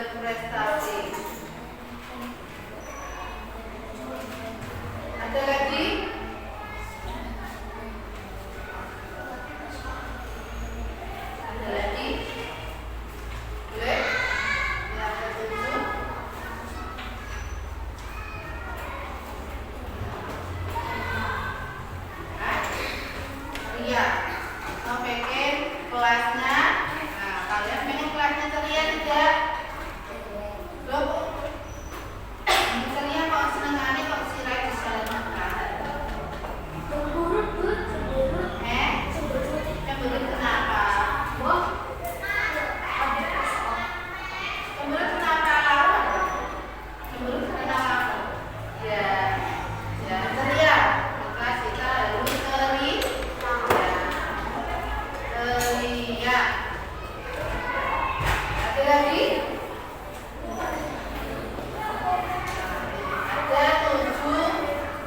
berprestasi. Ada lagi? Ada lagi? Boleh? Ya, ada tunjuk. Iya. Mau bikin kelasnya. Nah, kalian pengen kelasnya ceria tidak? Loh, ceria kok senengane kok sirai di jalan makan? Cemberut kenapa? Cemberut kenapa? Cemberut kenapa? Ya, ya ceria. Kelas kita harus ceria. Ceria. Ada lagi? Ada 7.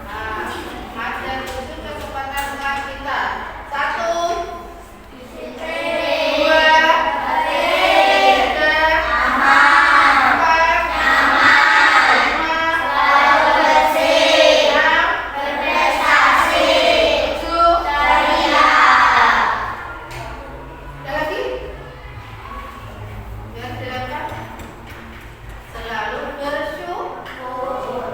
Nah, ada 7 kesempatan kelas kita. 1, 2, 3, 4, 5, 6, 7. Ada lagi? Biar silakan. Selalu bersyukur.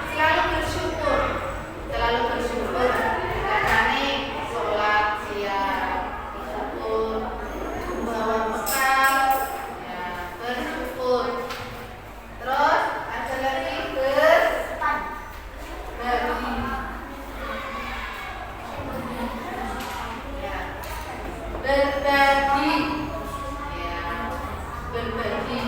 Selalu bersyukur. Selalu bersyukur. Karena nih sholat siang bersyukur, bawa bekal, ya bersyukur. Terus ada lagi berbagi. Ya, berbagi. Ya, berbagi.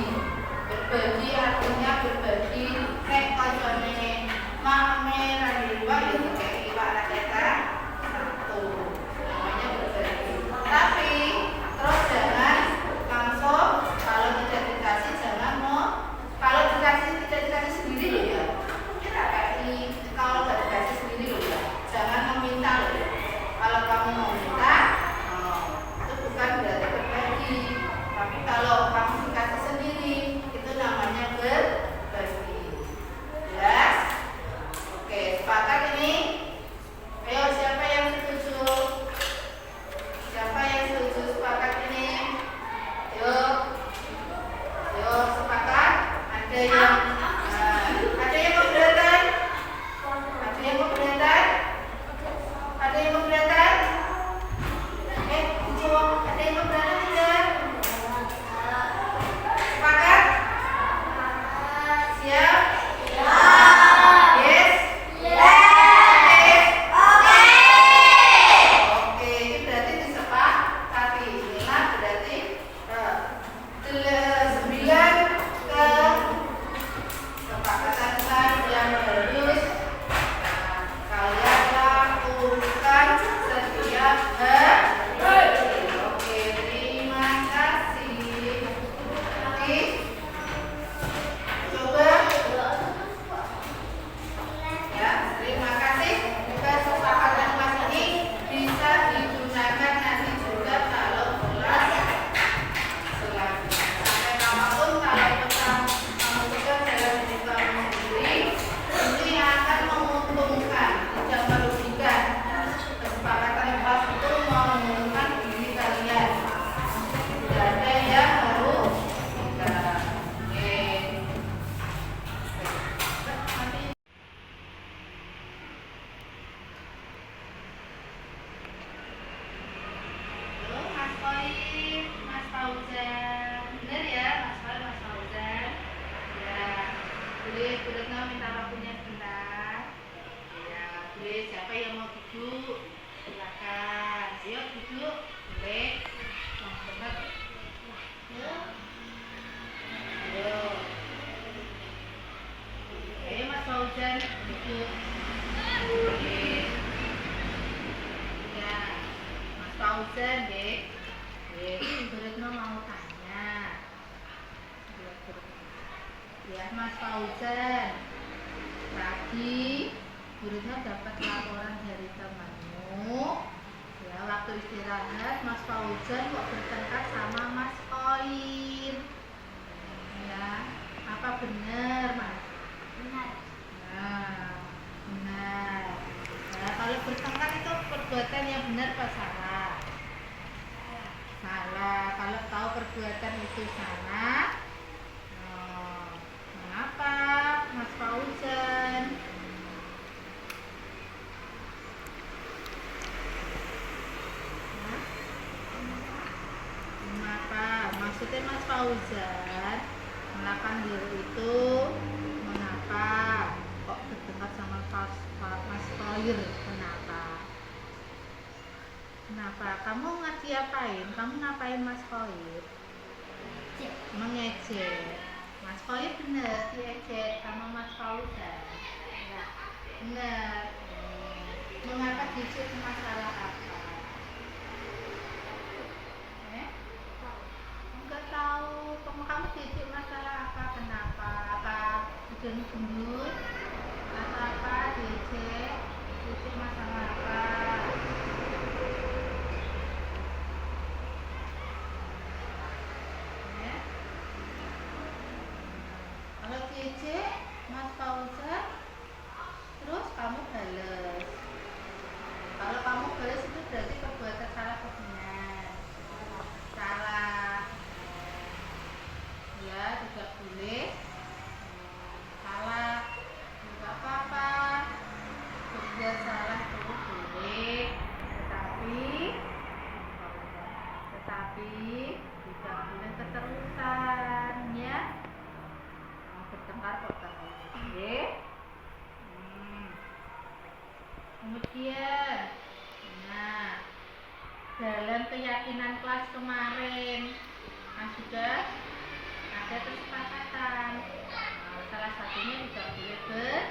Berbagi artinya berbagi. Nek kancane mame radiwa ya dikei iwak raketa satu. Namanya berbagi. Tapi terus jangan langsung kalau tidak dikasih jangan mau. Kalau dikasih tidak dikasih sendiri loh ya. Kita kasih kalau nggak dikasih sendiri loh ya. Jangan meminta loh ya. Kalau kamu mau minta, itu bukan berarti berbagi. Tapi kalau kamu dikasih sendiri, itu namanya berbagi. Jelas? Oke, sepakat ini? Ayo, siapa yang setuju? Siapa yang setuju sepakat ini? Yuk, yuk sepakat. Ada yang keberatan? Ada yang keberatan? Ada yang keberatan? Dijawab. Ada yang keberatan tidak? Sepakat? Siap? Yes? Oke, ini berarti disepakati. Inilah berarti 9 kesepakatan yang harus kalian lakukan setiap hari. Oke, terima kasih. Oke, coba. Ya, terima kasih. Kesepakatan kelas ini bisa digunakan nanti juga kalau kelas selanjutnya. Sampai kapanpun kalau kamu juga dalam diri kamu sendiri, ini akan menguntungkan, tidak merugikan. Kesepakatan kelas itu menguntungkan diri kalian. Tidak ada yang merugikan. Oke. Halo, Mas Koim, Mas Fauzan. Benar ya, Mas Koim, Mas Fauzan. Ya, boleh Bu Retno minta waktunya sebentar. Ya, boleh. Siapa yang mau duduk? Silakan. Ayo duduk. Boleh. Cepat. Ayo. Ayo Mas Fauzan duduk. Oke. Ya, Mas Fauzan deh. Bu Retno mau tanya. Ya Mas Fauzan, tadi Gurunya dapat laporan dari temanmu. Ya, waktu istirahat Mas Fauzan kok bertengkar sama Mas Koir. Ya, apa benar, Mas? Benar. Nah, benar. Nah, kalau bertengkar itu perbuatan yang benar apa salah? Salah. Kalau tahu perbuatan itu salah, mengapa Mas Fauzan? Mengapa? Maksudnya Mas Fauzan melakukan hal itu mengapa? Kok bertengkar sama Mas Koir? Kenapa? Kenapa? Kamu ngerti apain? Kamu ngapain Mas Koir? Mengejek. Mas Koir bener diejek sama Mas Fauzan? Bener. Mengapa diejek? Masalah apa? Enggak tahu. Kamu diejek masalah apa? Kenapa? Apa gendut? Atau apa diejek? Diejek masalah apa? Kalau diejek Mas Fauzan, terus kamu bales. Kalau kamu bales itu berarti perbuatan salah atau benar? Salah. Ya, tidak boleh. Salah. Tidak apa-apa. Berbuat salah itu boleh. Tetapi tidak boleh keterusan, ya. Bertengkar kok terus. Oke. Kemudian, nah, dalam keyakinan kelas kemarin, sudah ada kesepakatan. Salah satunya tidak boleh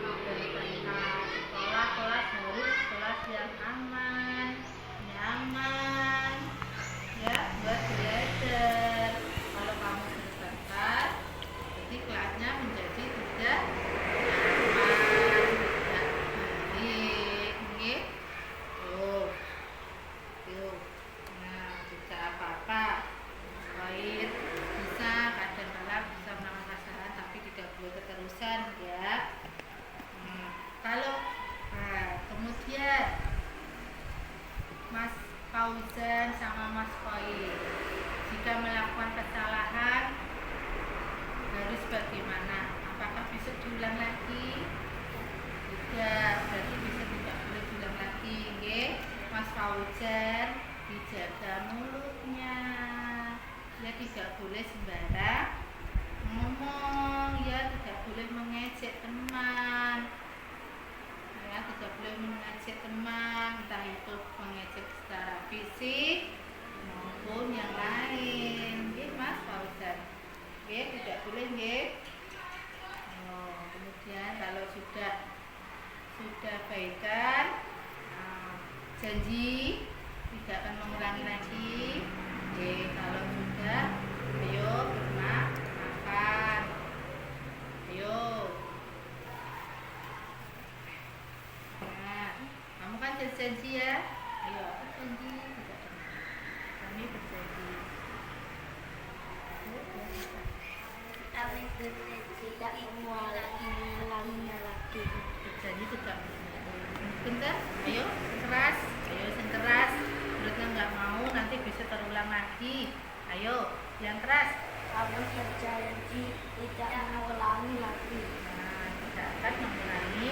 bertengkar. Kelas harus kelas yang aman, nyaman, ya, buat belajar. Kalau kamu bertengkar, jadi kelasnya menjadi tidak aman, tidak baik, nggih. Tuh. Nah, bisa apa-apa. Koir bisa kadang-kadang bisa melakukan kesalahan, tapi tidak boleh keterusan, ya. Kemudian Mas Fauzan sama Mas Koir, jika melakukan kesalahan harus bagaimana? Apakah bisa diulang lagi? Tidak, berarti bisa tidak boleh diulang lagi, nggih. Mas Fauzan dijaga mulutnya, ya, tidak boleh sembarang ngomong, ya, tidak boleh mengejek teman, ya, tidak boleh mengejek teman, entah itu mengejek secara fisik maupun yang lain, nggih Mas Fauzan, nggih, tidak boleh, nggih. Kemudian kalau sudah baikan, janji tidak akan mengulangi lagi. Kalau sudah, ayo makan. Ayo. Nah, kamu kan janji, ya. Ayo, aku janji tidak. Kami berjanji. Kami berjanji tidak mengulanginya lagi. Berjanji tidak mengulangi. Bentar, ayo, keras. Ayo, keras. Mulutnya nggak mau, nanti bisa terulang lagi. Ayo, yang keras. Kami berjanji tidak mengulangi lagi. Nah, tidak akan mengulangi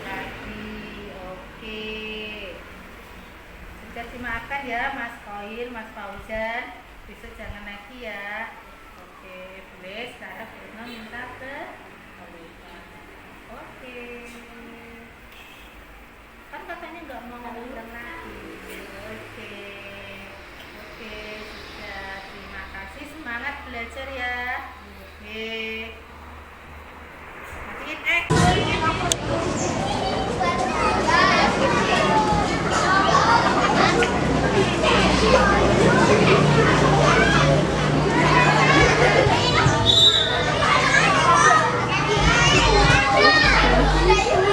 lagi. Oke. Sudah dimakan, ya Mas Koir, Mas Fauzan. Besok jangan lagi, ya. Oke, boleh. Sekarang Bruno minta ke Oliver. Oke. Kan katanya nggak mau ngulang lagi. Oke, sudah. Terima kasih, semangat belajar, ya. Oke. Matiin Thank you.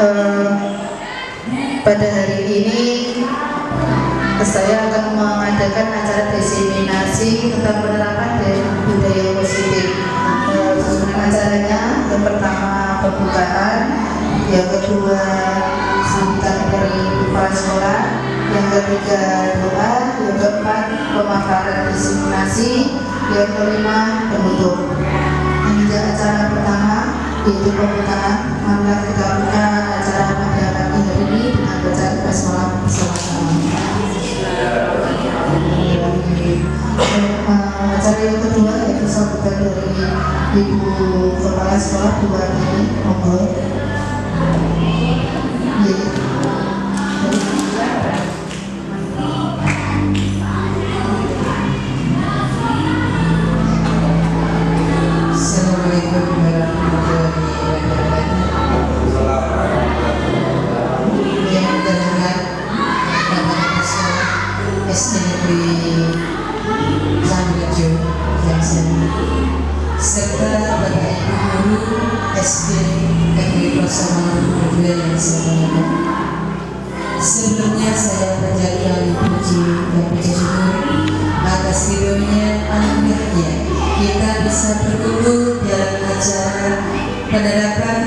Eh, pada hari ini saya akan mengadakan acara diseminasi tentang penerapan budaya positif. Susunan acaranya yang pertama pembukaan, yang kedua sambutan dari kepala sekolah, yang ketiga doa, yang keempat pemaparan diseminasi, yang kelima penutup. Ini acara pertama yaitu pembukaan. Mari kita buka acara pada pagi hari ini dengan bacaan basmalah bersama-sama. Acara yang kedua yaitu sambutan dari Ibu Kepala Sekolah Bu Warni, monggo. Assalamualaikum warahmatullahi wabarakatuh. Yang terhormat Bapak Kepala SD Negeri Sambirejo Jackson, serta Bapak Ibu Guru SD Negeri 02 yang saya hormati. Sebelumnya saya panjatkan puji dan puji syukur atas ridhonya anugerahnya kita bisa berkumpul dalam acara penerapan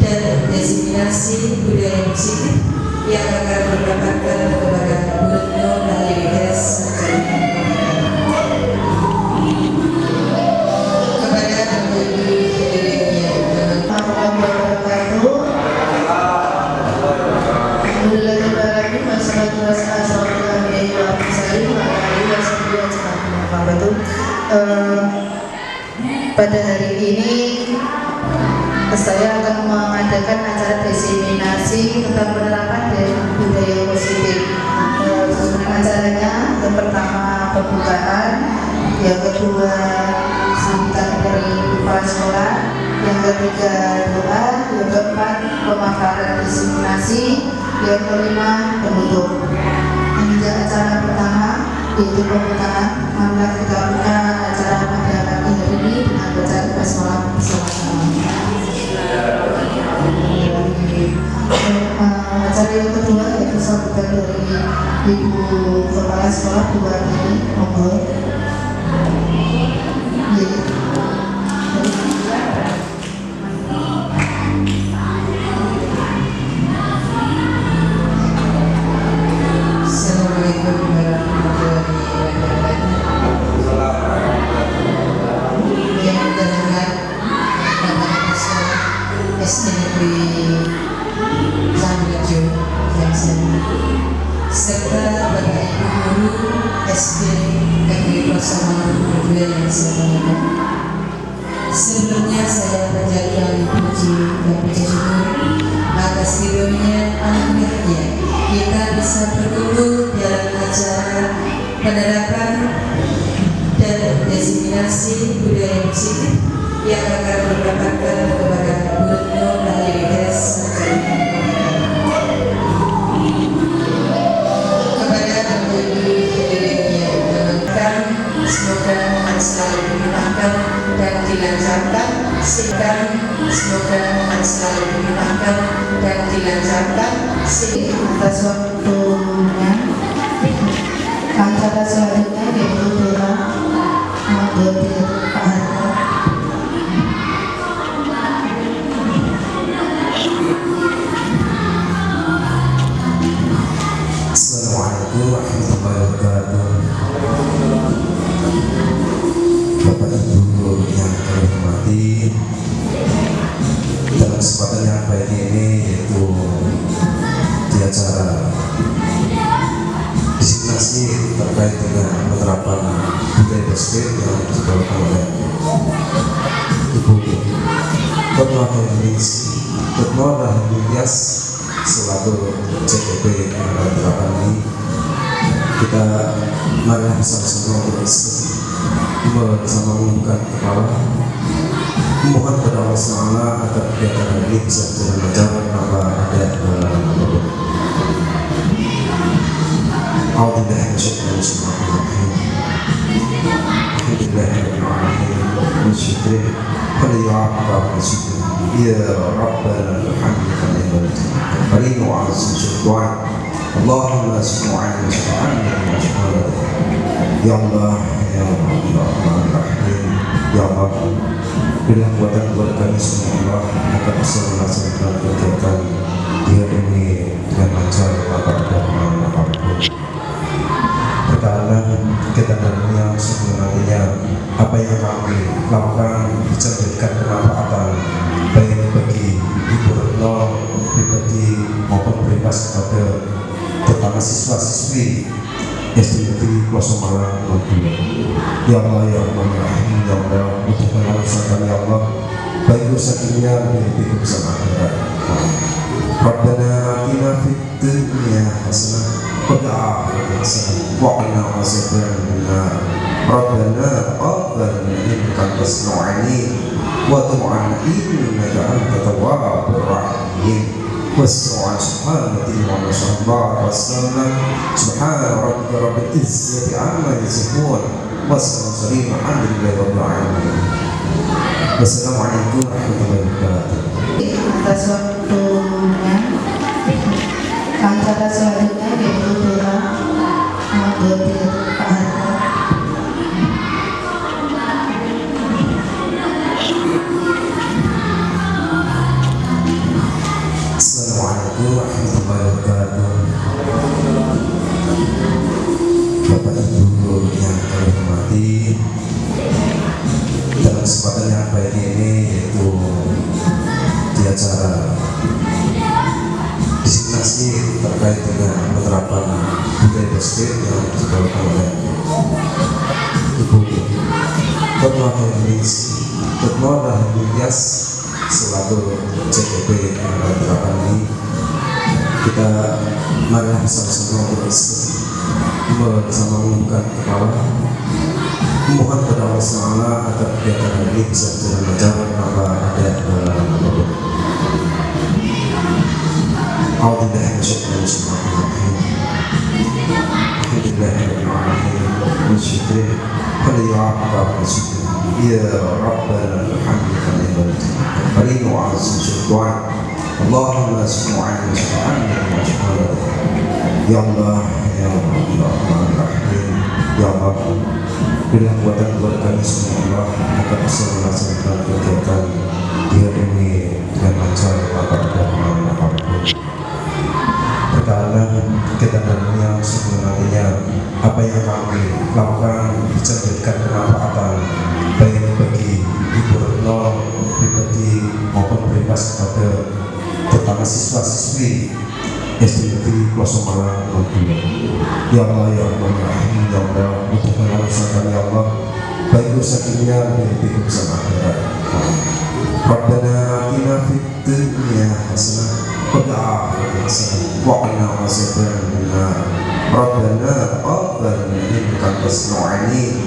dan diseminasi budaya positif yang akan berdampak kepada Gubernur Dahliwites kepada Ibu pada hari ini saya akan mengadakan acara diseminasi tentang penerapan budaya positif. Susunan acaranya yang pertama pembukaan, yang kedua sambutan dari kepala sekolah, yang ketiga doa, yang keempat pemaparan diseminasi, yang kelima penutup. Ini acara pertama yaitu pembukaan. Mari kita buka acara pada pagi hari ini dengan bacaan basmalah bersama-sama. Acara yang kedua yaitu sambutan dari Ibu Kepala Sekolah Bu Warni, monggo. Assalamualaikum warahmatullahi wabarakatuh. Yang terhormat Bapak Kepala SD Negeri Sambirejo Jackson, serta Bapak Ibu Guru SD Negeri 02 yang saya hormati. Sebelumnya saya panjatkan puji dan puji syukur atas ridhonya anugerahnya kita bisa berkumpul dalam acara penerapan dan diseminasi budaya positif yang akan berdampak kepada Gubernur Dahliwites kepada Ibu yang mengenalkan. Semoga selalu dimudahkan dan dilancarkan. Semoga selalu dimudahkan dan dilancarkan. Atas waktunya, acara selanjutnya yaitu doa menjadi Pak Harto. Assalamualaikum warahmatullahi wabarakatuh. Bapak Ibu yang kami hormati, dalam kesempatan yang baik ini yaitu di acara diseminasi terkait dengan penerapan budaya positif yang dibawakan oleh Ibu Ketua Dahliwites selaku CPP yang akan diterapkan ini. Kita mari bersama-sama untuk diskusi, bersama menundukkan kepala, memohon kepada Allah SWT agar kegiatan ini bisa berjalan lancar tanpa ada Alhamdulillah فليعقب الشكر يا ربنا الحمد لله قريب وعز الشكوان اللهم سبحانه وتعالى يا الله ya Rahman Rahim ya Allah berilah kekuatan kepada kami semua agar bisa melaksanakan kegiatan dia ini dengan lancar tanpa apapun. Karena kegiatan dunia sebenarnya apa yang kami lakukan bisa memberikan kemanfaatan baik bagi ibu retno pribadi maupun berimbas kepada terutama siswa-siswi SD Negeri Kuasa Malang ya Allah ya Allah ya Allah untuk mengalusan kami ya Allah baik usaha dunia dan hidup bersama akhirat. Rabbana atina fid dunya hasanah wa fil akhirati hasanah wa qina azabannar. Rabbana taqabbal minna innaka antas samiul wa tub 'alaina innaka antat tawwabur rahim. والسلام سبحان الله وسلم سبحان ربك رب العزة عما يصفون والسلام الحمد لله رب العالمين. Wassalamu alaikum warahmatullahi wabarakatuh. Atas waktunya, acara selanjutnya yaitu doa mengambil Pak Harto. Assalamualaikum warahmatullahi wabarakatuh. Bapak Ibu yang kami hormati, dalam kesempatan yang baik ini yaitu di acara diseminasi terkait dengan penerapan budaya positif yang dilakukan oleh Ibu Ketua Hemias selaku CPP penerapan ini. Kita marilah bersama-sama bersama mengumumkan kepala memohon kepada Allah SWT agar kegiatan ini bisa berjalan lancar tanpa ada ya Rabbana alhamdulillah qariib wa azz syukran Allahumma subhanahu wa ta'ala ya Allah ya Rahman Rahim ya Allah berilah kekuatan kepada kami semua agar bisa melaksanakan kegiatan dia ini dengan lancar tanpa ada apapun. Karena kegiatan dunia sebenarnya apa yang kami lakukan bisa memberikan kemanfaatan baik bagi ibu retno pribadi maupun berimbas kepada terutama siswa-siswi SD Negeri Kuasa Malang ya Allah ya Allah ya Allah untuk mengalusan kami ya Allah baik usaha dunia dan hidup bersama akhirat. Rabbana atina fid dunya hasanah wa fil akhirati hasanah wa qina azabannar. Rabbana taqabbal minna innaka antas samiul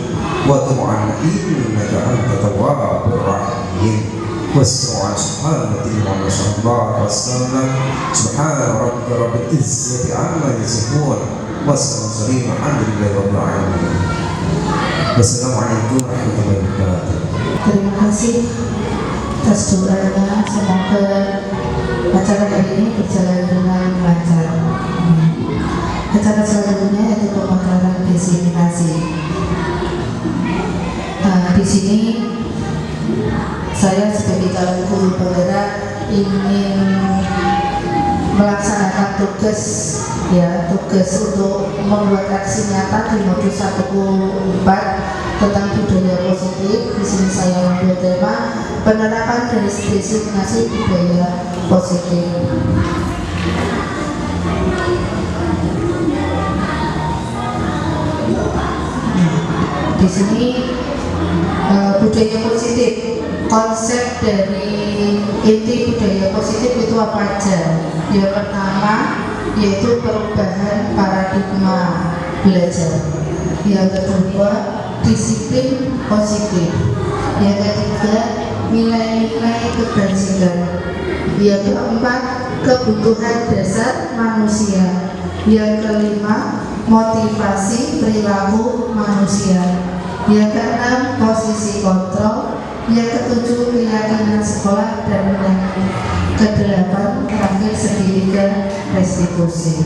wa tub 'alaina innaka antat tawwabur rahim. والسلام سبحان الله وسلم سبحان ربك رب العزة عما يصفون والسلام الحمد لله رب العالمين. والسلام عليكم ورحمة الله وبركاته. Terima kasih atas doanya, semoga acara hari ini berjalan dengan lancar. Acara selanjutnya yaitu pemekaran diseminasi. Di sini saya sebagai calon guru penggerak ingin melaksanakan tugas untuk membuat aksi nyata di modul 1.4 tentang budaya positif. Di sini saya mengambil tema penerapan dari diseminasi budaya positif. Di sini budaya positif. Konsep dari inti budaya positif itu apa aja? Yang pertama yaitu perubahan paradigma belajar. Yang kedua disiplin positif. Yang ketiga nilai-nilai keberhasilan. Yang keempat kebutuhan dasar manusia. Yang kelima motivasi perilaku manusia. Yang keenam posisi kontrol. Yang ketujuh keyakinan sekolah, dan yang kedelapan terakhir sendiri ke restitusi.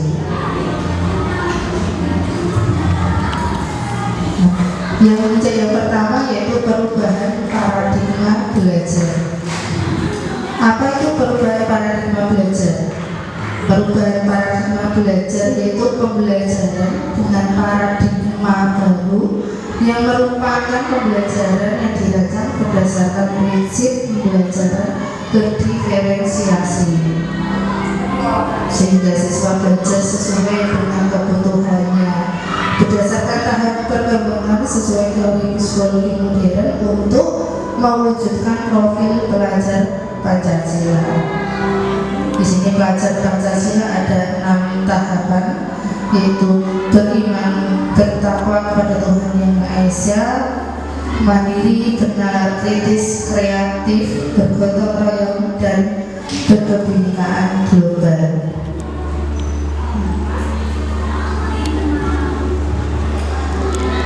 Yang pertama yaitu perubahan paradigma belajar. Apa itu perubahan paradigma belajar? Perubahan paradigma belajar yaitu pembelajaran dengan paradigma baru yang merupakan pembelajaran yang dirancang berdasarkan prinsip pembelajaran berdiferensiasi, sehingga siswa belajar sesuai dengan kebutuhannya berdasarkan tahap perkembangan sesuai teori psikologi modern untuk mewujudkan profil pelajar Pancasila. Di sini pelajar Pancasila ada 6 tahapan, yaitu beriman, bertakwa kepada Tuhan Yang Maha Esa, mandiri, benar, kritis, kreatif, bergotong royong, dan berkebinekaan global.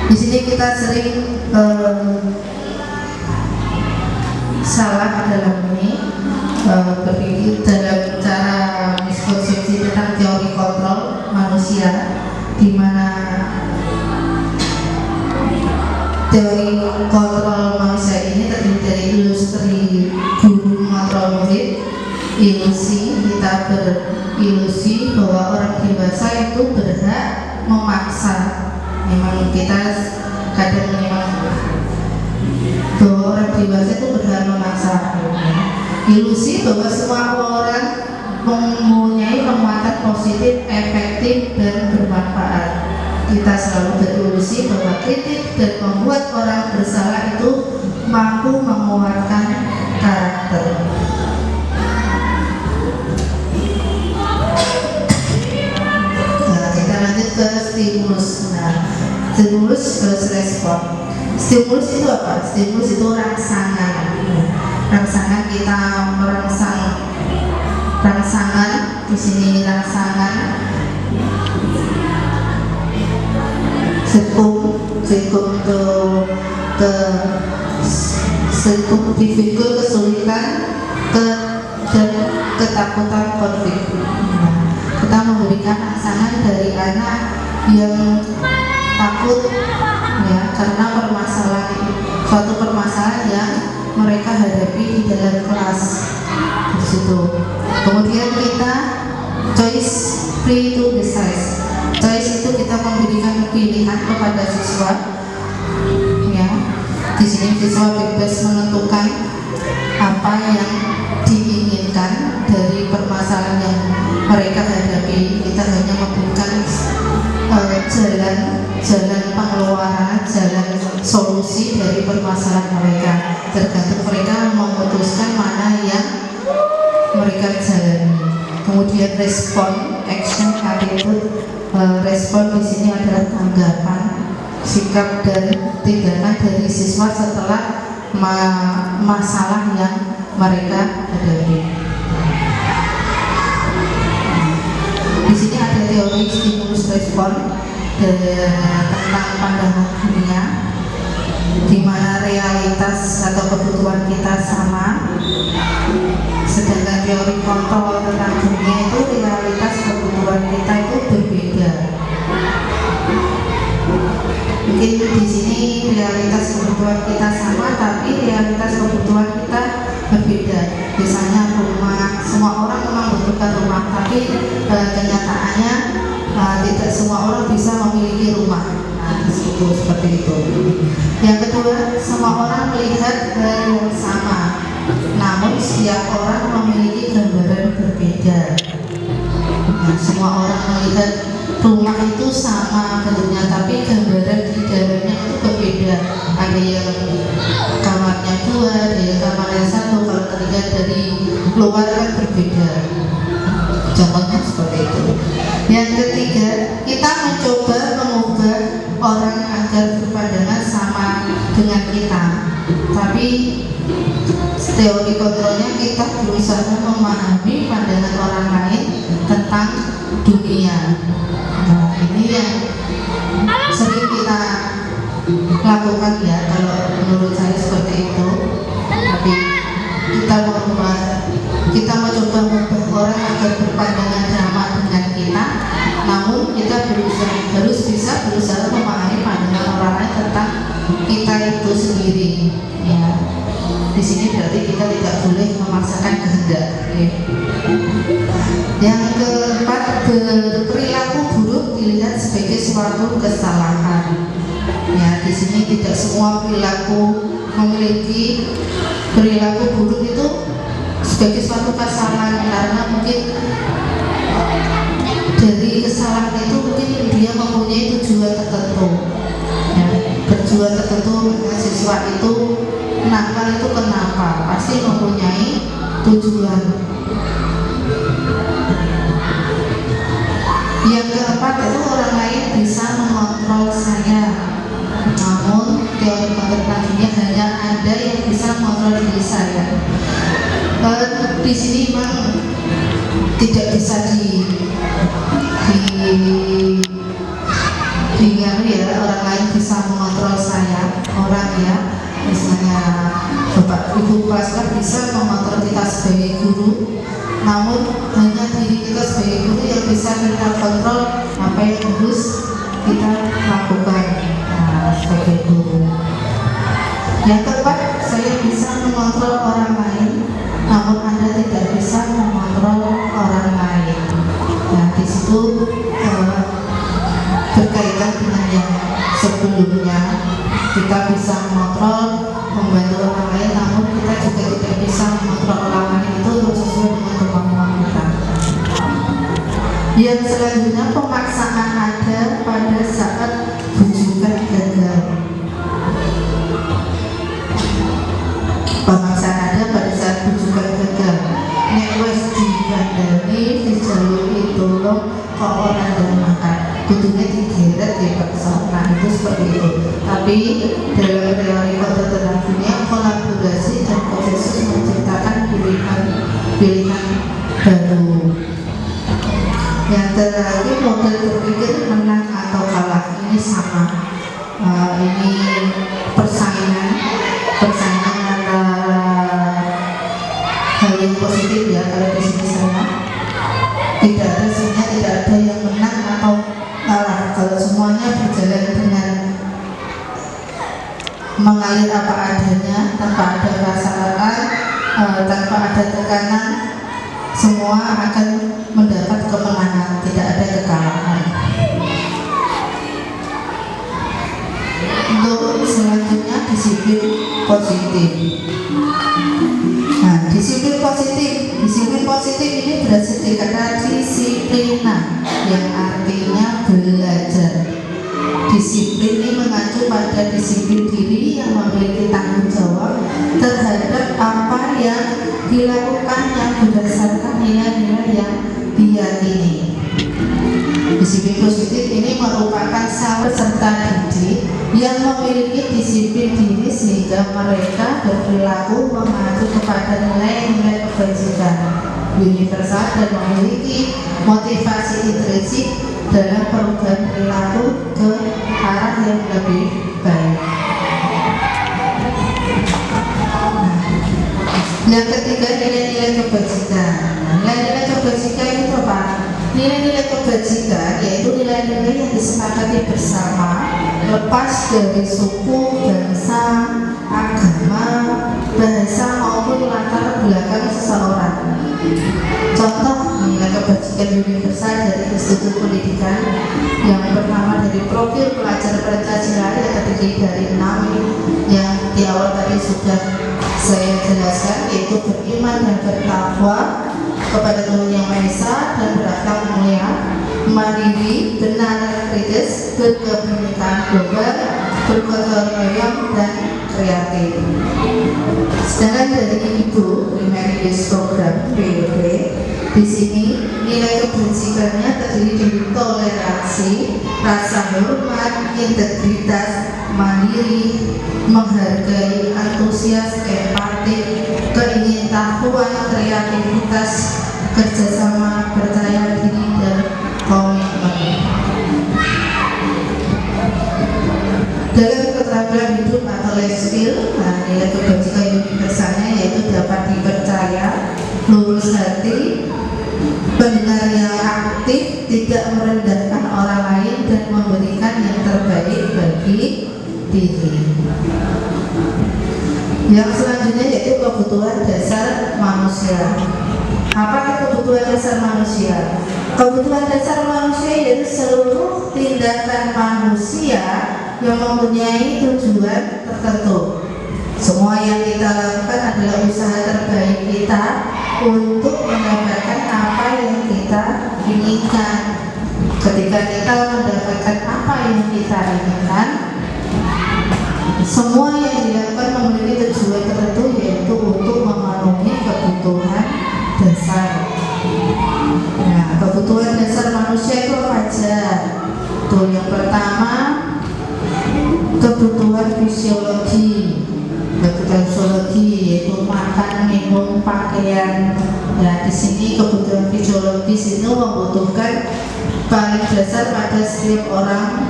Di sini kita sering salah dalam ini berpikir dalam cara miskonsepsi tentang teori kontrol manusia, di mana teori kontrol manusia ini terdiri dari ilusi guru mengontrol murid, ilusi kita berilusi bahwa orang dewasa itu berhak memaksa. Memang kita kadang memang bahwa orang dewasa itu berhak memaksa. Ilusi bahwa semua orang mempunyai penguatan positif, efektif, dan bermanfaat. Kita selalu berilusi bahwa kritik dan membuat orang bersalah itu mampu menguatkan karakter. Nah, kita lanjut ke stimulus. Nah, stimulus plus respon. Stimulus itu apa? Stimulus itu rangsangan. Rangsangan kita rangsangan di sini rangsangan dipikul kesulitan dan ketakutan konflik. Kita memberikan rangsangan dari anak yang takut ya karena suatu permasalahan yang mereka hadapi di dalam kelas di situ. Kemudian kita choice free to decide. Choice itu kita memberikan pilihan kepada siswa. Ya, di sini siswa bebas menentukan apa yang diinginkan dari permasalahan yang mereka hadapi. Kita hanya memberikan jalan pengeluaran, jalan solusi dari permasalahan mereka. Tergantung mereka memutuskan mana yang mereka jalani. Kemudian respon, action, attitude. Respon di sini adalah tanggapan, sikap dan tindakan dari siswa setelah masalah yang mereka hadapi. Di sini ada teori stimulus respon tentang pandangan dunia, di mana realitas atau kebutuhan kita sama, sedangkan teori kontrol tentang dunia itu realitas kebutuhan kita itu berbeda. Mungkin di sini realitas kebutuhan kita sama, tapi realitas kebutuhan kita berbeda. Misalnya rumah, semua orang memang membutuhkan rumah, tapi kenyataannya tidak semua orang bisa memiliki rumah. Nah, itu seperti itu. Yang kedua, semua orang melihat hal yang sama, namun setiap orang memiliki gambaran berbeda. Nah, semua orang melihat rumah itu sama bentuknya, tapi gambaran di dalamnya itu berbeda. Ada yang kamarnya 2, ada yang kamarnya 1. Kalau terlihat dari luar kan berbeda. Contohnya seperti itu. Yang ketiga, kita mencoba mengubah orang agar berpandangan sama dengan kita, tapi teori kontrolnya kita berusaha memahami pandangan orang lain tentang dunia. Nah, ini yang sering kita lakukan ya, kalau menurut saya seperti itu. berpandangan sama dengan kita, namun kita harus bisa berusaha memahami pandangan orang lain tentang kita itu sendiri. Ya, di sini berarti kita tidak boleh memaksakan kehendak. Ya. Yang keempat, berperilaku buruk dilihat sebagai suatu kesalahan. Ya, di sini tidak semua perilaku memiliki perilaku buruk itu sebagai suatu kesalahan, karena mungkin dari kesalahan itu mungkin dia mempunyai tujuan tertentu. Ya, tujuan tertentu siswa itu nakal itu kenapa? Pasti mempunyai tujuan. Yang keempat itu orang lain bisa mengontrol saya, namun teori kontemplasinya hanya ada yang bisa mengontrol diri saya. Di sini memang tidak bisa ya, orang lain bisa mengontrol saya, orang ya, misalnya bapak ibu kelas bisa mengontrol kita sebagai guru, namun hanya diri kita sebagai guru yang bisa kita kontrol apa yang harus kita lakukan sebagai guru. Yang keempat, saya bisa mengontrol orang lain, namun Anda tidak bisa mengontrol orang lain. Nah, di situ berkaitan dengan yang sebelumnya, kita bisa mengontrol, membantu orang lain, namun kita juga tidak bisa mengontrol orang lain itu sesuai dengan kemampuan kita. Yang selanjutnya, pemaksaan ada pada saat bujukan gagal. Pemaksaan ada pada saat bujukan gagal. Nek wis dikandani dijalui tolong kok ora makan. Kudunya digeret ya paksa. Nah, itu seperti itu. Tapi dalam teori kontemplasinya kolaborasi dan konsensus menciptakan pilihan baru. Yang terakhir, model berpikir menang atau kalah ini sama. Ini persaingan antara hal yang positif ya. Kalau di sini saya tidak ada yang menang atau kalah. Kalau semuanya berjalan dengan mengalir apa adanya, tanpa ada prasangkaan, tanpa ada tekanan, semua akan mendapat kemenangan, tidak ada kekalahan. Untuk selanjutnya, disiplin positif. Nah, disiplin positif ini berasal dari kata disiplina, yang artinya belajar. Disiplin ini mengacu pada disiplin diri yang memiliki tanggung jawab terhadap apa yang dilakukannya berdasarkan nilai-nilai yang diyakini. Disiplin positif ini merupakan peserta didik yang memiliki disiplin diri sehingga mereka berperilaku mengacu kepada nilai-nilai kebajikan universal dan memiliki motivasi intrinsik dalam perubahan perilaku ke arah yang lebih baik. Yang ketiga, nilai-nilai kebajikan. Nilai-nilai kebajikan itu apa? Nilai-nilai kebajikan yaitu nilai-nilai yang disepakati bersama, lepas dari suku, bangsa, agama, bahasa maupun latar belakang seseorang. Contoh nilai kebajikan universal dari Institut Pendidikan yang pertama dari profil pelajar Pancasila yang terdiri dari 6 yang di awal tadi sudah saya jelaskan, yaitu beriman dan bertakwa kepada Tuhan Yang Maha Esa dan berakhlak mulia, mandiri, benar, kritis, berkebinekaan global, bergotong royong dan kreatif. Sedangkan dari Ibu Primary Youth Program PYP, di sini nilai kebajikannya terdiri dari toleransi, rasa hormat, integritas, mandiri, menghargai, antusias, empati, keingintahuan, kreativitas, kerjasama, percaya diri, dan komitmen. Dalam keterampilan hidup atau life skill, nilai kebajikan universalnya yaitu dapat dipercaya, lurus hati, pendengar aktif, tidak merendahkan orang lain, dan memberikan yang terbaik bagi diri. Yang selanjutnya yaitu kebutuhan dasar manusia. Apa kebutuhan dasar manusia? Kebutuhan dasar manusia yaitu seluruh tindakan manusia yang mempunyai tujuan tertentu. Semua yang kita lakukan adalah usaha terbaik kita untuk mendapatkan apa yang kita inginkan. Ketika kita mendapatkan apa yang kita inginkan, semua yang dilakukan memiliki tujuan tertentu, yaitu untuk memenuhi kebutuhan dasar. Nah, kebutuhan dasar manusia itu apa aja? Tuh, yang pertama kebutuhan fisiologi. Kebutuhan fisiologi yaitu makan, minum, pakaian. Ya, di sini kebutuhan fisiologis itu membutuhkan paling dasar pada setiap orang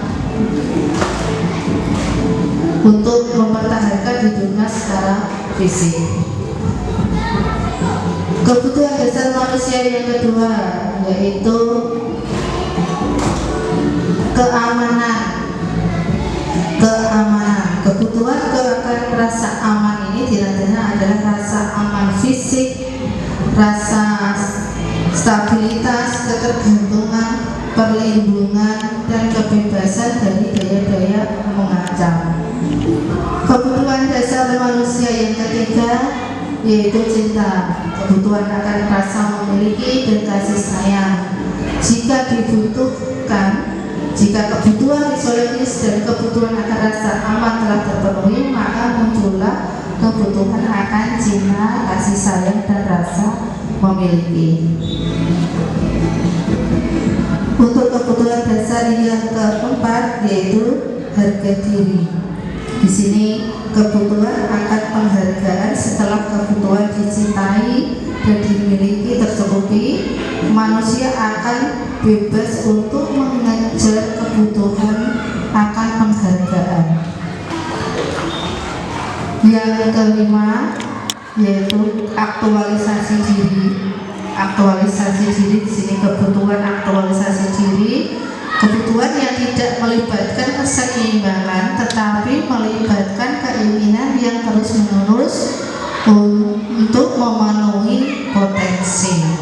untuk mempertahankan hidupnya secara fisik. Kebutuhan dasar manusia yang kedua yaitu keamanan. Kebutuhan akan rasa aman ini diantaranya adalah rasa aman fisik, rasa stabilitas, ketergantungan, perlindungan, dan kebebasan dari daya-daya mengancam. Kebutuhan dasar manusia yang ketiga yaitu cinta. Kebutuhan akan rasa memiliki dan kasih sayang. Jika dibutuhkan, jika kebutuhan fisiologis dan kebutuhan akan rasa aman telah terpenuhi, maka muncullah kebutuhan akan cinta, kasih sayang, dan rasa memiliki. Untuk kebutuhan dasar yang keempat yaitu harga diri. Di sini kebutuhan akan penghargaan setelah kebutuhan dicintai dan dimiliki tercukupi, manusia akan bebas untuk mengejar kebutuhan akan penghargaan. Yang kelima yaitu aktualisasi diri. Aktualisasi diri di sini kebutuhan aktualisasi diri, kebutuhan yang tidak melibatkan keseimbangan tetapi melibatkan keinginan yang terus-menerus untuk memenuhi potensi.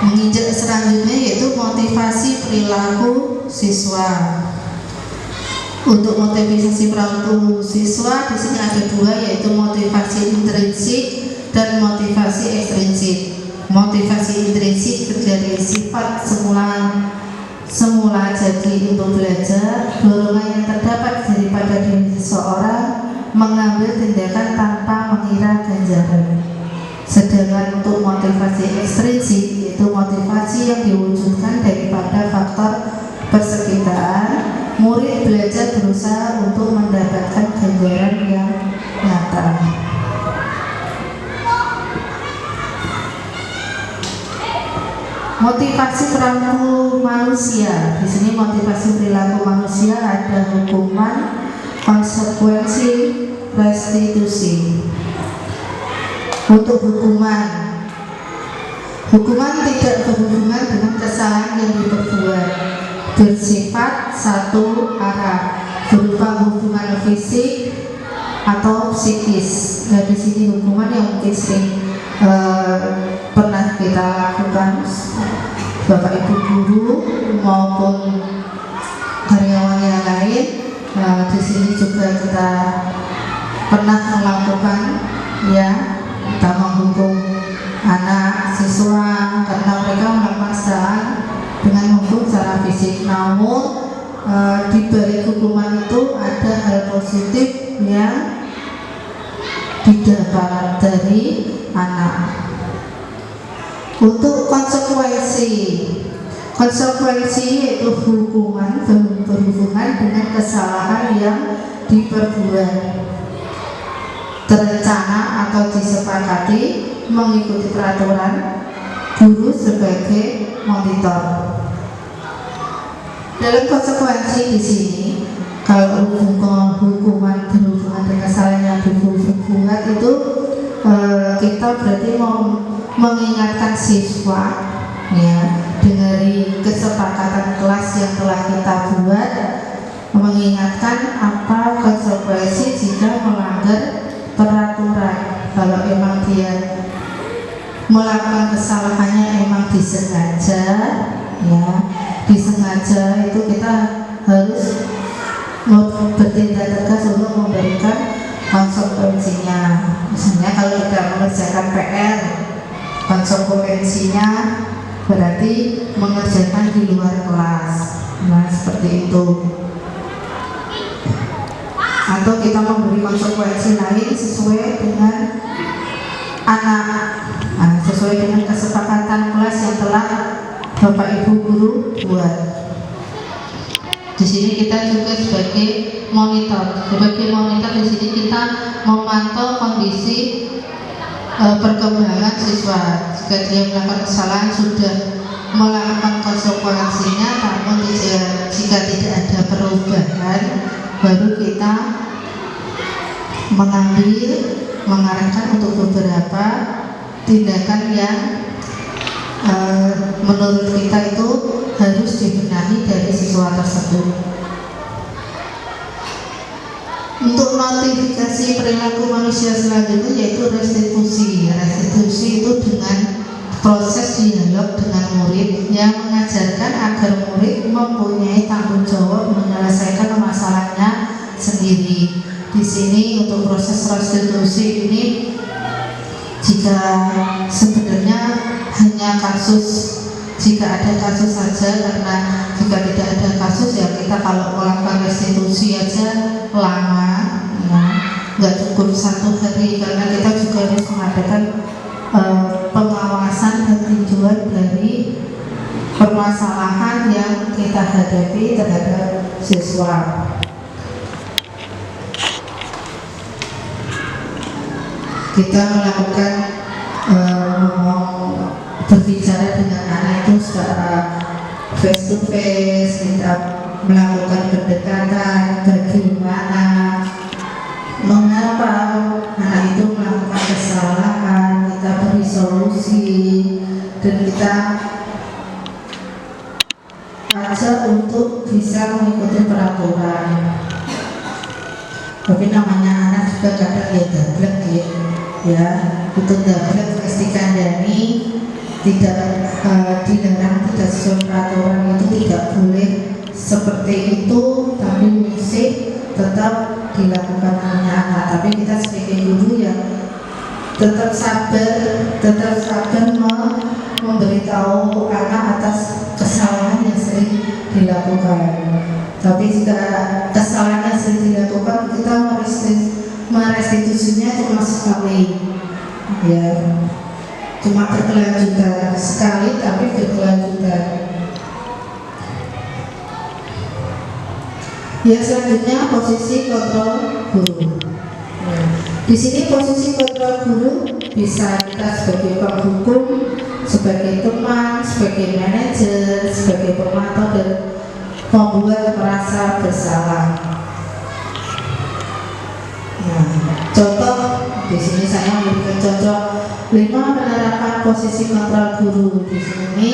Menginjak selanjutnya yaitu motivasi perilaku siswa. Untuk motivasi perilaku siswa di sini ada dua, yaitu motivasi intrinsik dan motivasi ekstrinsik. Motivasi intrinsik dari sifat semula jadi untuk belajar, dorongan yang terdapat daripada diri seseorang mengambil tindakan tanpa mengira ganjaran. Sedangkan untuk motivasi ekstrinsik yaitu motivasi yang diwujudkan daripada faktor persekitar, murid belajar berusaha untuk mendapatkan ganjaran yang nyata. Motivasi perilaku manusia. Di sini motivasi perilaku manusia ada hukuman, konsekuensi, restitusi. Untuk hukuman tidak berhubungan dengan kesalahan yang diperbuat, bersifat satu arah, berupa hubungan fisik atau psikis. Nah, di sini hukuman yang mungkin sering pernah kita lakukan, Bapak Ibu guru maupun karyawan yang lain. Di sini juga kita pernah melakukan, ya, kita menghukum anak siswa karena mereka melakukan kesalahan dengan menghukum secara fisik. Namun di balik hukuman itu ada hal positif yang didapat dari anak. Untuk konsekuensi yaitu hukuman berhubungan dengan kesalahan yang diperbuat, terencana atau disepakati, mengikuti peraturan, guru sebagai monitor. Dalam konsekuensi di sini, kalau hukuman berhubungan dengan kesalahan yang dibuat itu kita berarti mau mengingatkan siswa ya dari kesepakatan kelas yang telah kita buat, mengingatkan apa konsekuensi jika melanggar peraturan. Kalau memang dia melakukan kesalahannya emang disengaja ya, disengaja itu kita harus bertindak tegas untuk memberikan konsekuensinya. Misalnya kalau tidak mengerjakan PR, konsekuensinya berarti mengerjakan di luar kelas. Nah seperti itu. Atau kita memberi konsekuensi lain sesuai dengan anak, sesuai dengan kesepakatan kelas yang telah Bapak Ibu guru buat. Di sini kita juga sebagai monitor. Sebagai monitor di sini kita memantau kondisi perkembangan siswa. Jika dia melakukan kesalahan sudah melakukan konsekuensinya, namun jika tidak ada perubahan, baru kita mengarahkan untuk beberapa tindakan yang menurut kita itu harus dibenahi dari siswa tersebut. Untuk notifikasi perilaku manusia selanjutnya yaitu restitusi. Restitusi itu dengan proses dialog dengan murid yang mengajarkan agar murid mempunyai tanggung jawab menyelesaikan masalahnya sendiri. Di sini untuk proses restitusi ini, jika sebenarnya hanya kasus, jika ada kasus saja, karena jika tidak ada kasus ya kita kalau melakukan restitusi aja lama ya, nggak cukup 1 hari, karena kita juga harus mengadakan pengawasan dan tinjauan dari permasalahan yang kita hadapi terhadap siswa. Kita melakukan berbicara dengan anak itu secara face to face, kita melakukan pendekatan bagaimana, mengapa anak itu melakukan kesalahan, kita beri solusi dan kita ajak untuk bisa mengikuti peraturan. Tapi namanya anak juga kadang ya gablek ya, itu gablek mesti kandani, tidak dilarang, tidak sesuai peraturan itu tidak boleh seperti itu, tapi mesti tetap dilakukan anak-anak. Tapi kita sebagai guru ya tetap sabar memberitahu anak atas kesalahan yang sering dilakukan. Tapi jika kesalahan yang sering dilakukan, kita merestitusinya cuma sekali ya, cuma berkelanjutan sekali tapi berkelanjutan. Ya selanjutnya posisi kontrol guru. Di sini posisi kontrol guru bisa kita sebagai penghukum, sebagai teman, sebagai manajer, sebagai pemantau dan membuat merasa bersalah. Nah, contoh di sini saya memberikan contoh 5 penerapan posisi kontrol guru. Di sini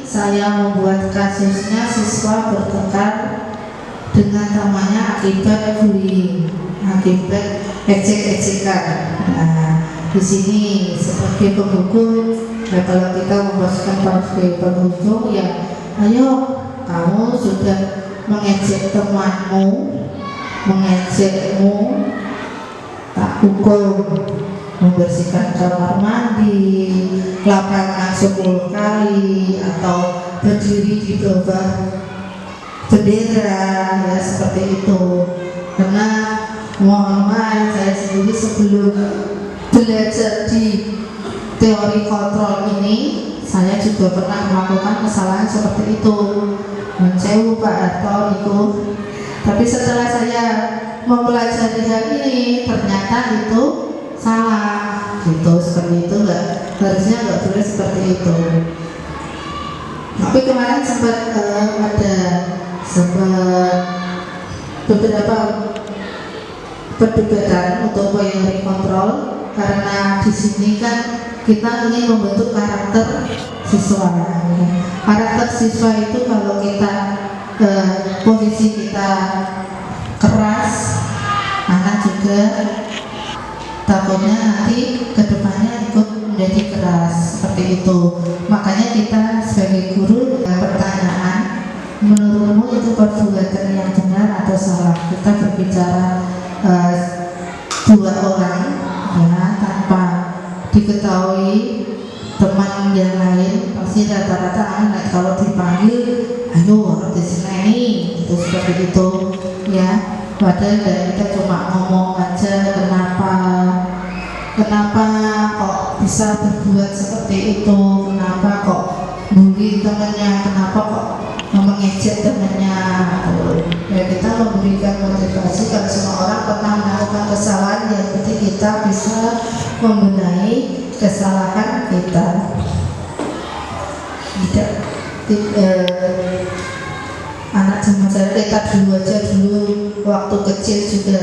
saya membuat kasusnya siswa bertengkar dengan temannya akibat bullying, akibat ejek-ejekan. Nah, di sini sebagai penghukum, nah kalau kita memposisikan sebagai penghukum ya, ayo kamu sudah mengejek temanmu, mengejekmu, tak hukum, membersihkan kamar mandi, lapangan 10 kali, atau berdiri di bawah bendera ya seperti itu. Karena mohon maaf, saya sendiri sebelum belajar di teori kontrol ini, saya juga pernah melakukan kesalahan seperti itu. Saya lupa atau itu, tapi setelah saya mempelajari hal ini ternyata itu salah gitu, seperti itu enggak, harusnya enggak boleh seperti itu. Tapi kemarin sempat beberapa perdebatan untuk teori kontrol karena di sini kan kita ingin membentuk karakter siswa. Karakter siswa itu kalau kita posisi kita keras, anak juga takutnya nanti kedepannya ikut menjadi keras seperti itu. Makanya kita sebagai guru pertanyaan, menurutmu itu perbuatan yang benar atau salah? Kita berbicara dua orang ya, tanpa diketahui teman yang lain, pasti rata-rata anak kalau dipanggil ayo harus diseneni itu seperti itu ya. Padahal kita cuma ngomong aja, kenapa kok bisa berbuat seperti itu, kenapa kok bully temannya, kenapa kok mengejek temannya. Ya, kita memberikan motivasi kalau semua orang pernah melakukan kesalahan, yang penting kita bisa membenahi kesalahan kita. Anak zaman saya kita dulu waktu kecil juga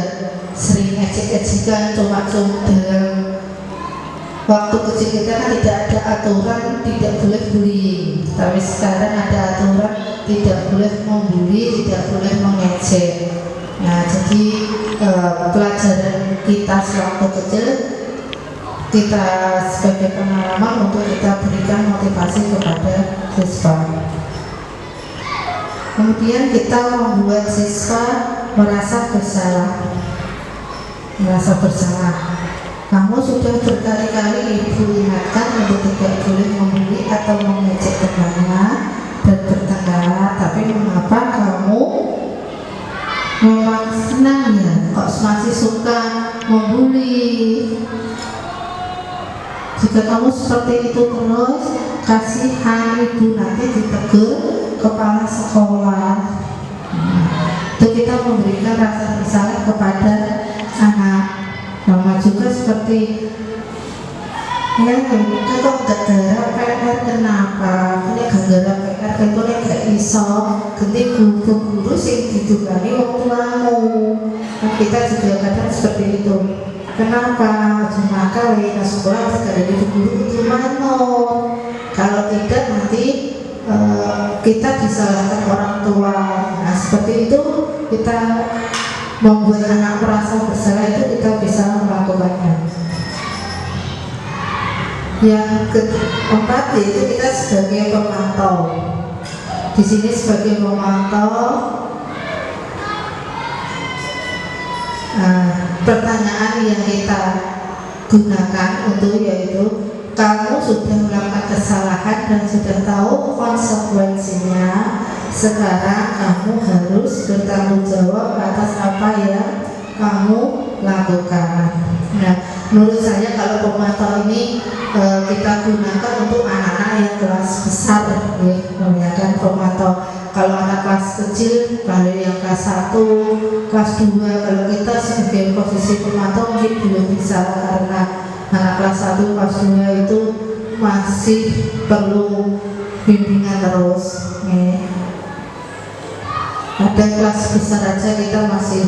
sering ejek-ejekan, cuma dalam waktu kecil kita kan tidak ada aturan tidak boleh bullying, tapi sekarang ada aturan tidak boleh membuli, tidak boleh mengejek. Nah, jadi pelajaran kita sewaktu kecil kita sebagai pengalaman untuk kita berikan motivasi kepada siswa. Kemudian kita membuat siswa merasa bersalah. Kamu sudah berkali-kali ibu ingatkan untuk tidak boleh membuli atau mengejek temannya dan bertengkar, tapi mengapa kamu memang senang ya kok masih suka membuli? Jika kamu seperti itu terus, kasihan ibu nanti ditegur kepala sekolah. Itu kita memberikan rasa bersalah kepada anak. Sama juga seperti ya, kok gara PR kenapa? Ini gara PR itu gak iso ganti guru sing didugani wong tuamu. Nah, kita juga kadang seperti itu. Kenapa? Cuma kali ke sekolah sekali di guru itu mana? Kalau tidak nanti kita disalahkan orang tua. Nah, seperti itu kita membuat anak merasa bersalah, itu kita bisa melakukannya. Yang keempat yaitu kita sebagai pemantau. Di sini sebagai pemantau, pertanyaan yang kita gunakan untuk yaitu kamu sudah melakukan kesalahan dan sudah tahu konsekuensinya. Sekarang kamu harus bertanggung jawab atas apa yang kamu lakukan. Nah, menurut saya kalau pemantau ini kita gunakan untuk anak-anak yang kelas besar, ya kan pemantau. Kalau anak kelas kecil, kalau yang kelas 1, kelas 2, kalau kita sebagai posisi pemantau mungkin belum bisa, karena anak kelas 1, kelas 2 itu masih perlu bimbingan terus. Ada kelas besar aja kita masih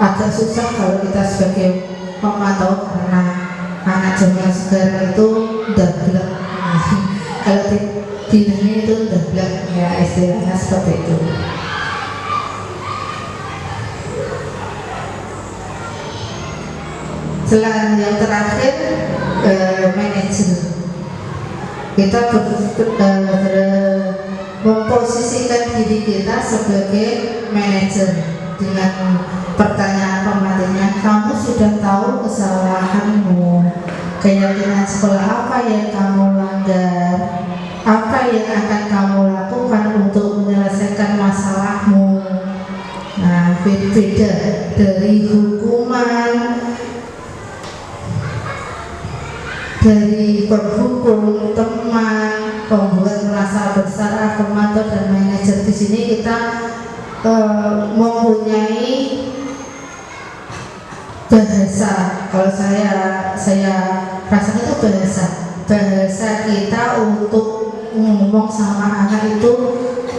agak susah kalau kita sebagai pemantau, karena anak zaman sekarang itu udah bilang kalau bilangnya itu udah bilang ya, istilahnya seperti itu. Selain yang terakhir, manajer. Kita memposisikan diri kita sebagai manajer dengan pertanyaan pematinya, kamu sudah tahu kesalahanmu, keyakinan sekolah apa yang kamu langgar, apa yang akan kamu lakukan untuk menyelesaikan masalahmu. Nah, beda dari hukuman, dari berhukum, teman, pembuat merasa bersalah, pemantau dan manajer. Di sini kita mempunyai bahasa. Kalau saya rasanya itu bahasa kita untuk ngomong sama anak itu,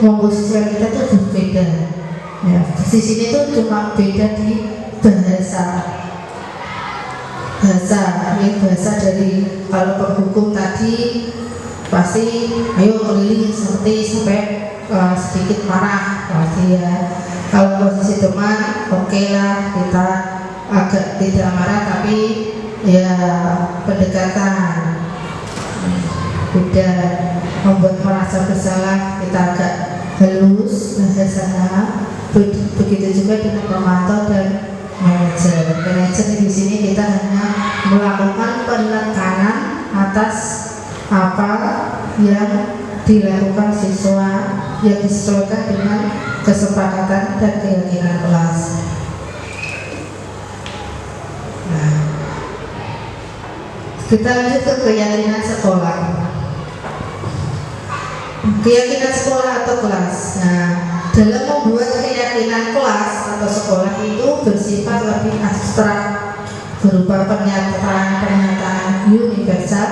memposisikan kita itu berbeda. Ya, di sini tuh cuma beda di bahasa. bahasa, ya bahasa dari kalau penghukum tadi pasti ayo keliling seperti sampai sedikit marah pasti ya. Kalau posisi teman oke lah, kita agak tidak marah tapi ya pendekatan beda, membuat merasa bersalah kita agak halus bahasanya. Begitu juga dengan pemantau dan manajer. Manajer di sini kita hanya melakukan penekanan atas apa yang dilakukan siswa yang disesuaikan dengan kesepakatan dan keyakinan kelas. Nah, kita lanjut ke keyakinan sekolah. Keyakinan sekolah atau kelas. Nah, dalam membuat keyakinan kelas atau sekolah itu bersifat lebih abstrak, berupa pernyataan universal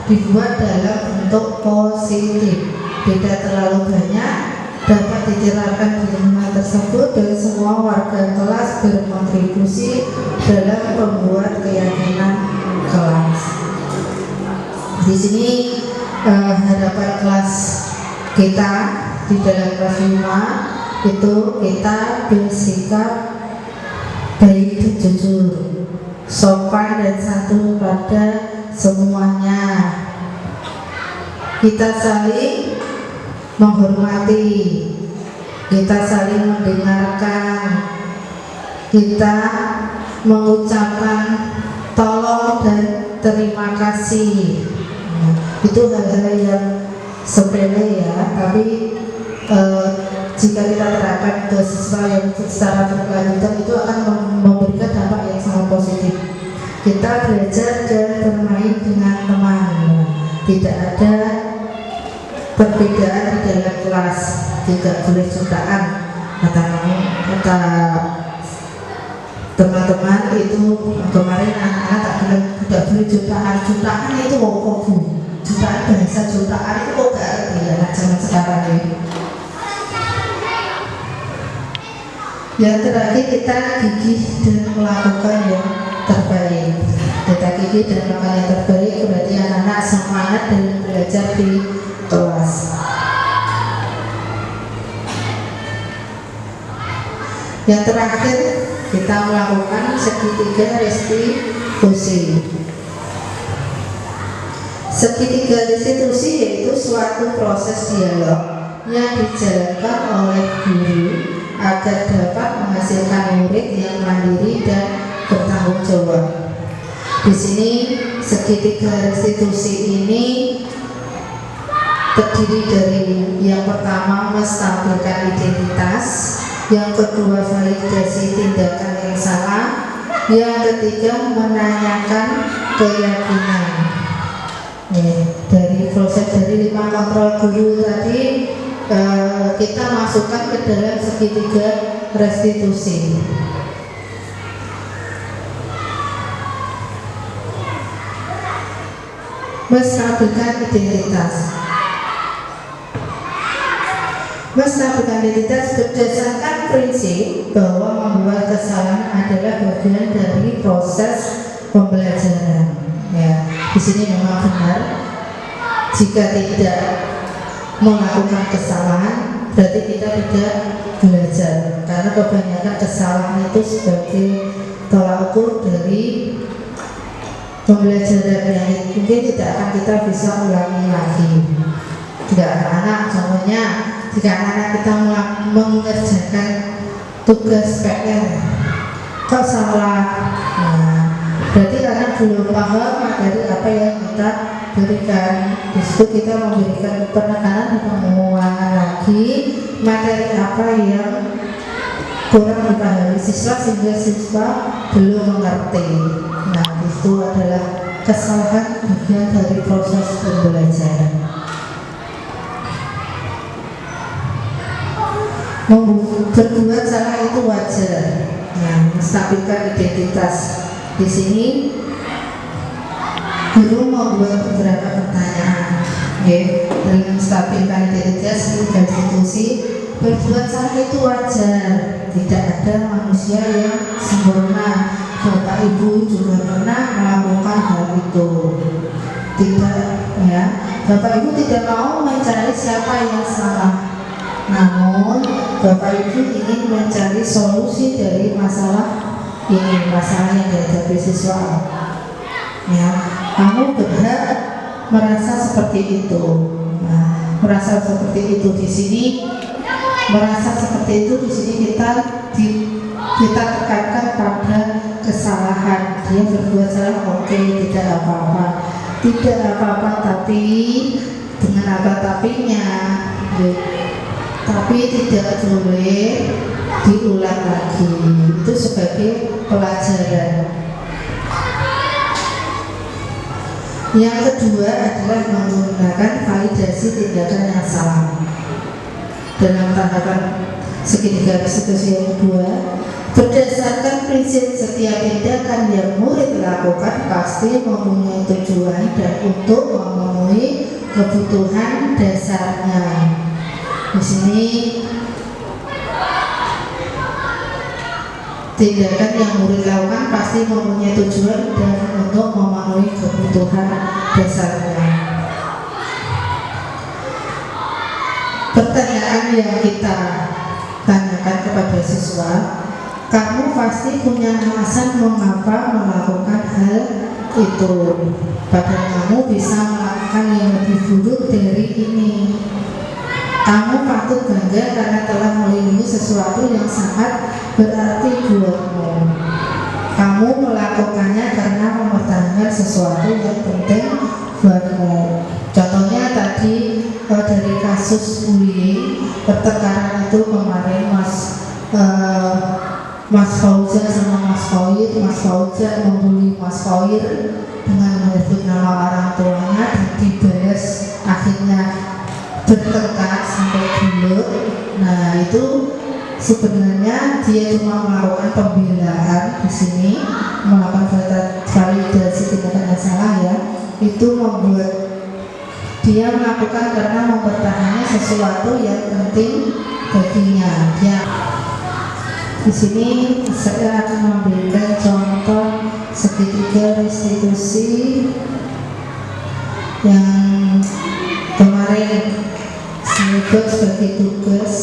dibuat dalam bentuk positif, tidak terlalu banyak, dapat diterapkan di lingkungan tersebut dan semua warga kelas berkontribusi dalam membuat keyakinan kelas. Di sini harapan kelas kita di dalam kelas 5 itu kita bersikap baik dan jujur, sopan dan santun pada semuanya. Kita saling menghormati, kita saling mendengarkan, kita mengucapkan tolong dan terima kasih. Itu hal-hal yang sepele ya, tapi jika kita terapkan ke siswa yang secara berkelanjutan itu akan memberikan dampak yang sangat positif. Kita belajar dan bermain dengan teman, tidak ada perbedaan di dalam kelas, tidak boleh jutaan. Kata teman-teman itu kemarin anak-anak tak bilang tidak boleh jutaan itu wokobu, jutaan bahasa jutaan itu kok gak ngerti ya anak zaman sekarang ini. Yang terakhir kita gigih dan melakukan yang terbaik. Kita gigih dan melakukan yang terbaik berarti anak-anak semangat dan belajar di kelas. Yang terakhir kita melakukan segitiga restitusi. Segitiga restitusi yaitu suatu proses dialog yang dijalankan oleh guru agar dapat menghasilkan murid yang mandiri dan bertanggung jawab. Di sini segitiga restitusi ini terdiri dari yang pertama menstabilkan identitas, yang kedua validasi tindakan yang salah, yang ketiga menanyakan keyakinan. Dari proses dari 5 kontrol guru tadi kita masukkan ke dalam segitiga restitusi. Menstabilkan identitas. Menstabilkan identitas berdasarkan prinsip bahwa membuat kesalahan adalah bagian dari proses pembelajaran. Ya, di sini memang benar. Jika tidak melakukan kesalahan, berarti kita tidak belajar. Karena kebanyakan kesalahan itu sebagai tolak ukur dari pembelajaran yang mungkin tidak akan kita bisa ulangi lagi. Jika anak-anak, contohnya, jika anak-anak kita mengerjakan tugas PR, kok salah? Nah, berarti anak belum paham dari apa yang kita berikan. Di situ kita memberikan penekanan dan pengulangan lagi materi apa yang kurang dipahami siswa sehingga siswa belum mengerti. Nah, itu adalah kesalahan bagian dari proses pembelajaran. Berbuat salah itu wajar. Nah, menstabilkan identitas. Di sini guru membuat beberapa pertanyaan, dalam menstabilkan identitas dan institusi. Berbuat salah itu wajar. Tidak ada manusia yang sempurna. Bapak Ibu juga pernah melakukan hal itu? Tidak, ya. Bapak Ibu tidak mau mencari siapa yang salah, namun Bapak Ibu ingin mencari solusi dari masalah ini, masalah yang dihadapi siswa. Ya, kamu berhak merasa seperti itu. Nah, merasa seperti itu di sini, merasa seperti itu di sini kita tekankan pada kesalahan. Dia berbuat salah, oke, tidak apa-apa, tapi dengan apa tapinya, tapi tidak boleh diulang lagi. Itu sebagai pelajaran. Yang kedua adalah menggunakan validasi tindakan yang salah. Dalam tahapan segitiga situasi yang kedua, berdasarkan prinsip setiap tindakan yang murid lakukan pasti mempunyai tujuan dan untuk memenuhi kebutuhan dasarnya. Di sini tindakan yang murid lakukan pasti mempunyai tujuan dan untuk memenuhi kebutuhan dasarnya. Pertanyaan yang kita tanyakan kepada siswa, kamu pasti punya alasan mengapa melakukan hal itu. Padahal kamu bisa melakukan yang lebih buruk dari ini. Kamu patut bangga karena telah melindungi sesuatu yang sangat berarti buatmu. Kamu melakukannya karena mempertahankan sesuatu yang penting buatmu. Contohnya tadi dari kasus bullying, pertengkaran itu kemarin Mas Fauzan sama Mas Khoir. Mas Fauzan membuli Mas Khoir dengan menyebut nama orang tuanya dan dibalas, akhirnya bertengkar sampai bulat. Nah, itu sebenarnya dia cuma melakukan pembelaan di sini, melakukan validasi tindakan yang salah, ya. Itu membuat dia melakukan karena mempertahankan sesuatu yang penting baginya. Ya. Di sini saya akan memberikan contoh segitiga restitusi yang kemarin saya buat sebagai tugas.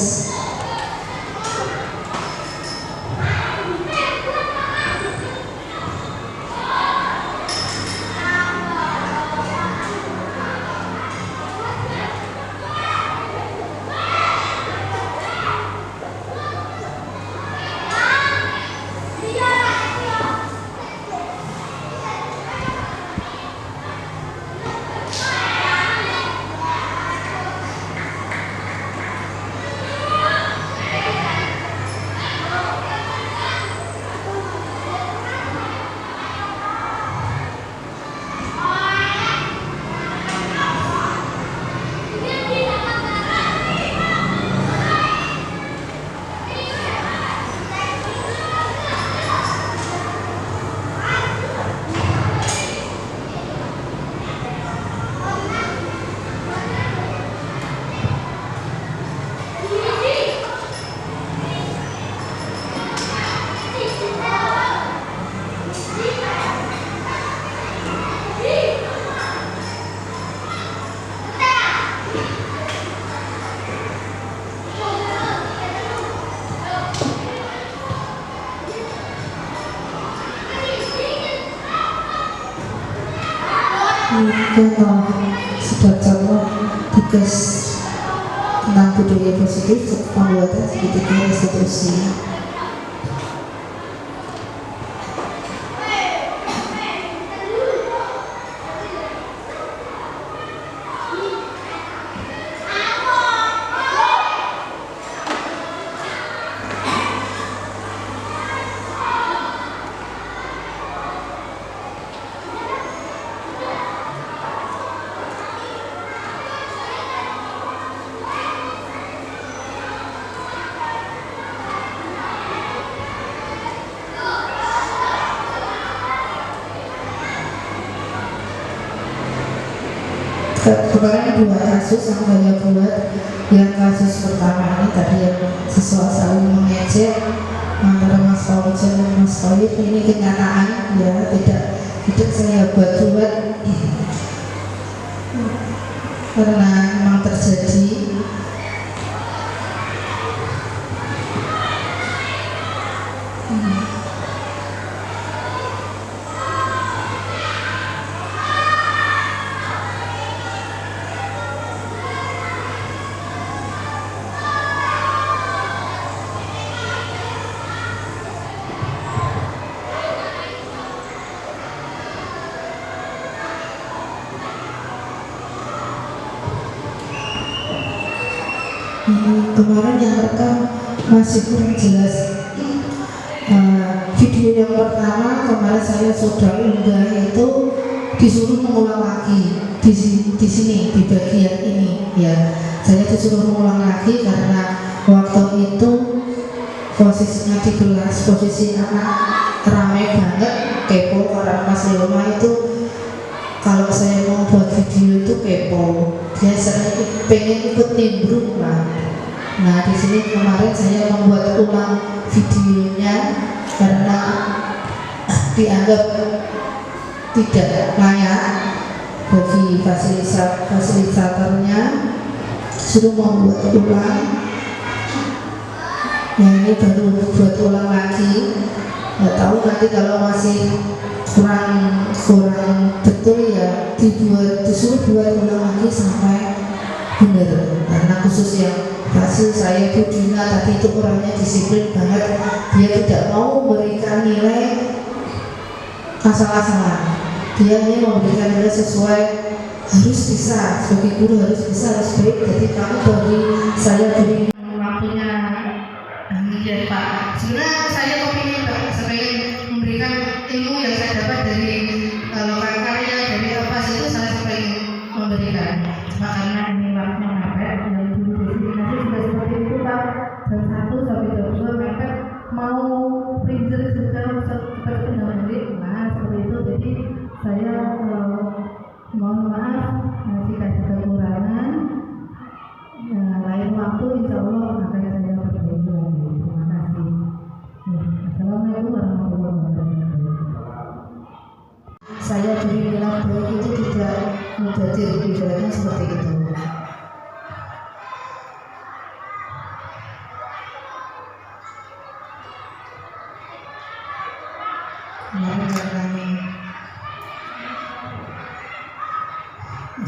Kita sudah contoh tugas tentang budaya positif pembuatan segitiga restitusi. Kemarin dua kasus yang saya buat. Yang kasus pertama ini tadi yang siswa saling mengejek antara Mas Fauzan dan Mas Toib ini kenyataan ya, tidak saya buat-buat karena memang terjadi. Kemarin yang rekam masih kurang jelas. Video yang pertama kemarin saya sudah unggah itu disuruh mengulang lagi di sini di bagian ini ya. Saya disuruh mengulang lagi karena waktu itu posisinya di kelas, posisi anak ramai banget, kepo orang Mas Leoma itu kalau saya mau buat video itu kepo, biasanya pengen ikut nimbrung lah. Nah di sini kemarin saya membuat ulang videonya karena dianggap tidak layak bagi fasilitatornya, suruh membuat ulang. Nah ini baru buat ulang lagi. Nggak tahu nanti kalau masih kurang betul ya disuruh buat ulang lagi sampai benar. Karena khusus yang hasil saya Bu Dina tadi itu orangnya disiplin banget, dia tidak mau memberikan nilai asal-asalan, dia ini memberikan nilai sesuai, harus bisa, sebagai guru harus bisa, harus baik. Jadi kamu beri, saya beri waktunya ya Pak. Sebenarnya saya kepingin Pak, saya memberikan ilmu yang saya dapat dari lokal karya, dari apa itu saya ingin memberikan. Cuma karena ini waktunya mepet, yang dulu destinasi juga seperti itu Pak. Jam 1 sampai jam 2 mepet, mau printer juga seperti itu. Nah seperti itu, jadi saya mohon maaf jika ada kekurangan. Lain waktu insya Allah akan saya perbaiki lagi. Terima kasih. Assalamualaikum warahmatullahi wabarakatuh. Saya beri nilai baik itu tidak mubadir, ibaratnya seperti itu.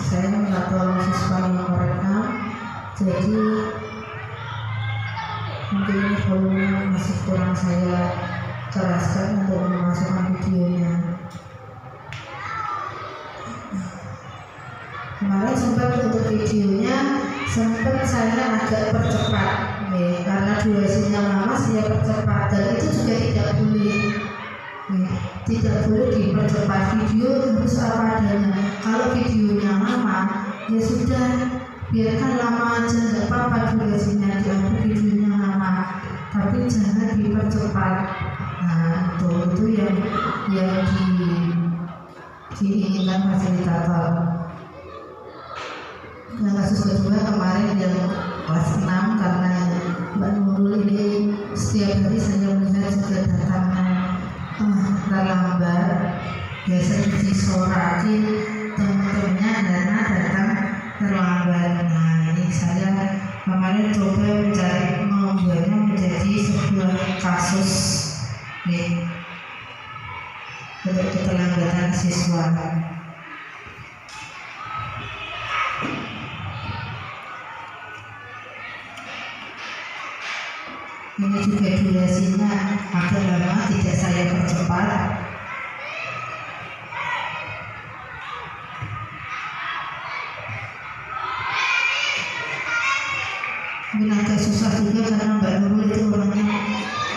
Saya minta tolong siswa yang merekam, jadi mungkin ini volumenya masih kurang saya keraskan untuk memasukkan videonya. Kemarin sempat untuk videonya sempat saya agak percepat karena durasinya lama, saya percepat dan itu juga tidak boleh. Tidak boleh dipercepat, video harus apa adanya. Kalau videonya lama ya sudah, biarkan lama aja, nggak apa-apa durasinya, diambil videonya lama, tapi jangan dipercepat. Nah itu yang diinginkan fasilitator. Yang kasus kedua kemarin yang kelas 6, karena Mbak Nurul ini setiap hari saya melihat juga datangnya terlambat, biasanya disorakin teman-temannya karena datang terlambat. Nah ini saya kemarin coba membuatnya menjadi sebuah kasus untuk keterlambatan siswa. Ini juga durasinya agak lama, tidak saya percepat. Mungkin agak susah juga karena Mbak Nurul itu orangnya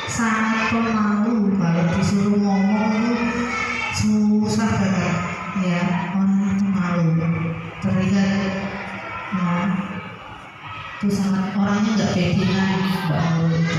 sangat pemalu, kalau disuruh ngomong itu susah banget ya, orangnya pemalu, terlihat itu sangat orangnya nggak pegangan Mbak Nurul itu.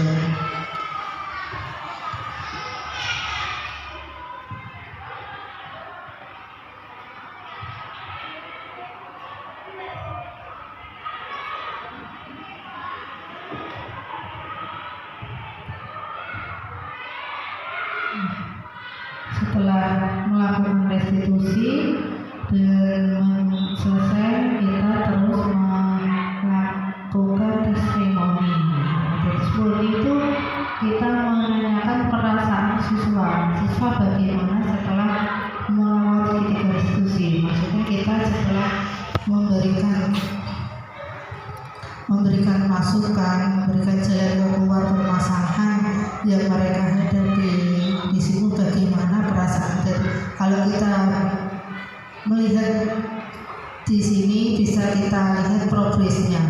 selesai kita terus melakukan testimoni. Testimoni itu kita menanyakan perasaan siswa bagaimana setelah melewati 3 diskusi. Maksudnya kita setelah memberikan masukan, memberikan jalan keluar permasalahan yang mereka hadapi. Di situ bagaimana perasaan. Kalau kita melihat di sini bisa kita lihat progresnya.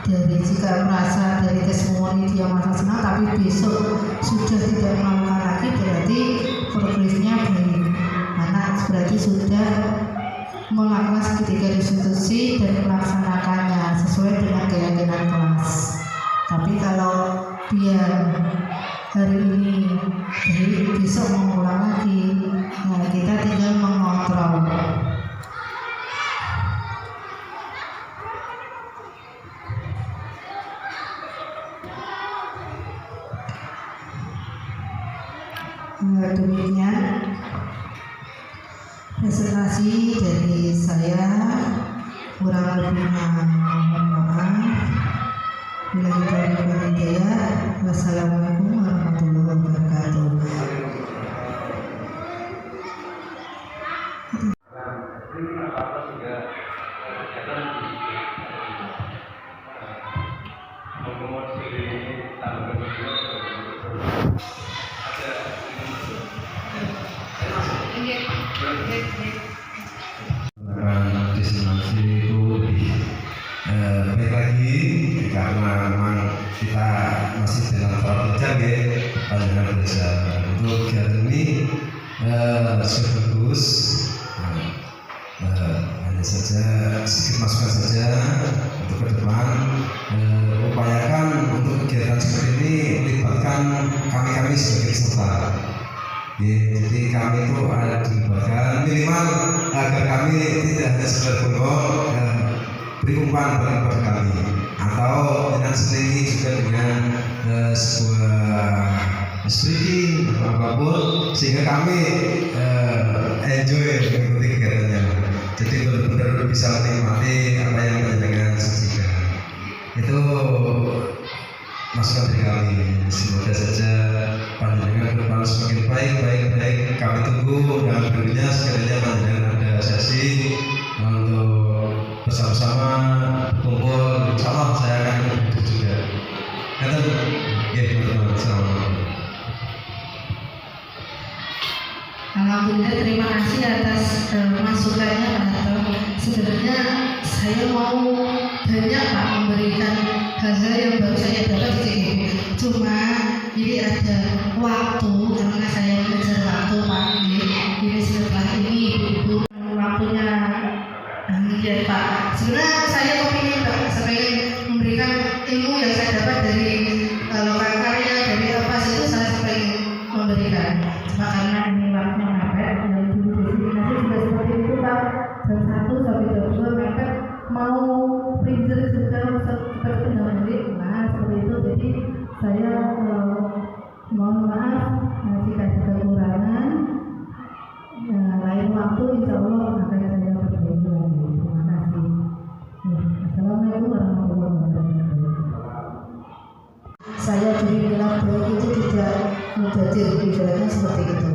Dari jika merasa dari testimoni dia merasa senang, tapi besok sudah tidak melakukan lagi, berarti progresnya baik. Anak berarti sudah melakukan segitiga diskusi dan melaksanakannya sesuai dengan keyakinan kelas. Tapi kalau dia hari ini jadi besok mengulang lagi, nah kita tinggal mengontrol. Demikian presentasi dari saya, kurang lebihnya mohon maaf. Bila kita berhidayah, wassalamualaikum warahmatullahi wabarakatuh. Destinasi itu lebih baik lagi karena memang kita masih dalam tahap belajar ya, panjangan belajar. Untuk kegiatan ini sudah bagus. Hanya saja sedikit masukan saja untuk ke depan. Upayakan untuk kegiatan seperti ini melibatkan kami sebagai peserta. Jadi kami itu ada dilibatkan minimal agar kami tidak hanya sekedar bengong, beri umpan kepada kami, atau dengan selingi juga dengan sebuah speaking atau apapun, sehingga kami enjoy mengikuti kegiatannya. Jadi benar-benar bisa menikmati apa yang panjenengan sajikan. Itu masukan dari kami. Semoga saja panjenengan berperan semakin baik. Kami tunggu dengan berikutnya sekiranya panjenengan ada sesi untuk bersama-sama berkumpul. Insya Allah saya akan ikut juga. Kata ya teman-teman, assalamualaikum. Alhamdulillah, terima kasih atas masukannya Pak Harto. Sebenarnya saya mau banyak Pak memberikan hal-hal yang baru saya dapat di CGP. Cuma ini ada waktu karena saya mengejar waktu Pak. Ini setelah ini ibu waktunya ya Pak. Sebenarnya saya kepingin Pak, saya memberikan ilmu yang saya dapat dari lokal karya, dari apa itu saya ingin memberikan. Cuma karena ini waktunya mepet, yang dulu destinasi juga seperti itu Pak. Jam 1 sampai jam 2 mepet, mau printer juga seperti itu. Nah seperti itu, jadi saya mohon maaf jika ada kekurangan. Lain waktu insya Allah akan saya berbagi lagi. Terima kasih. Assalamualaikum warahmatullahi wabarakatuh. Saya dibilang baik itu tidak mubadir, ibaratnya seperti itu.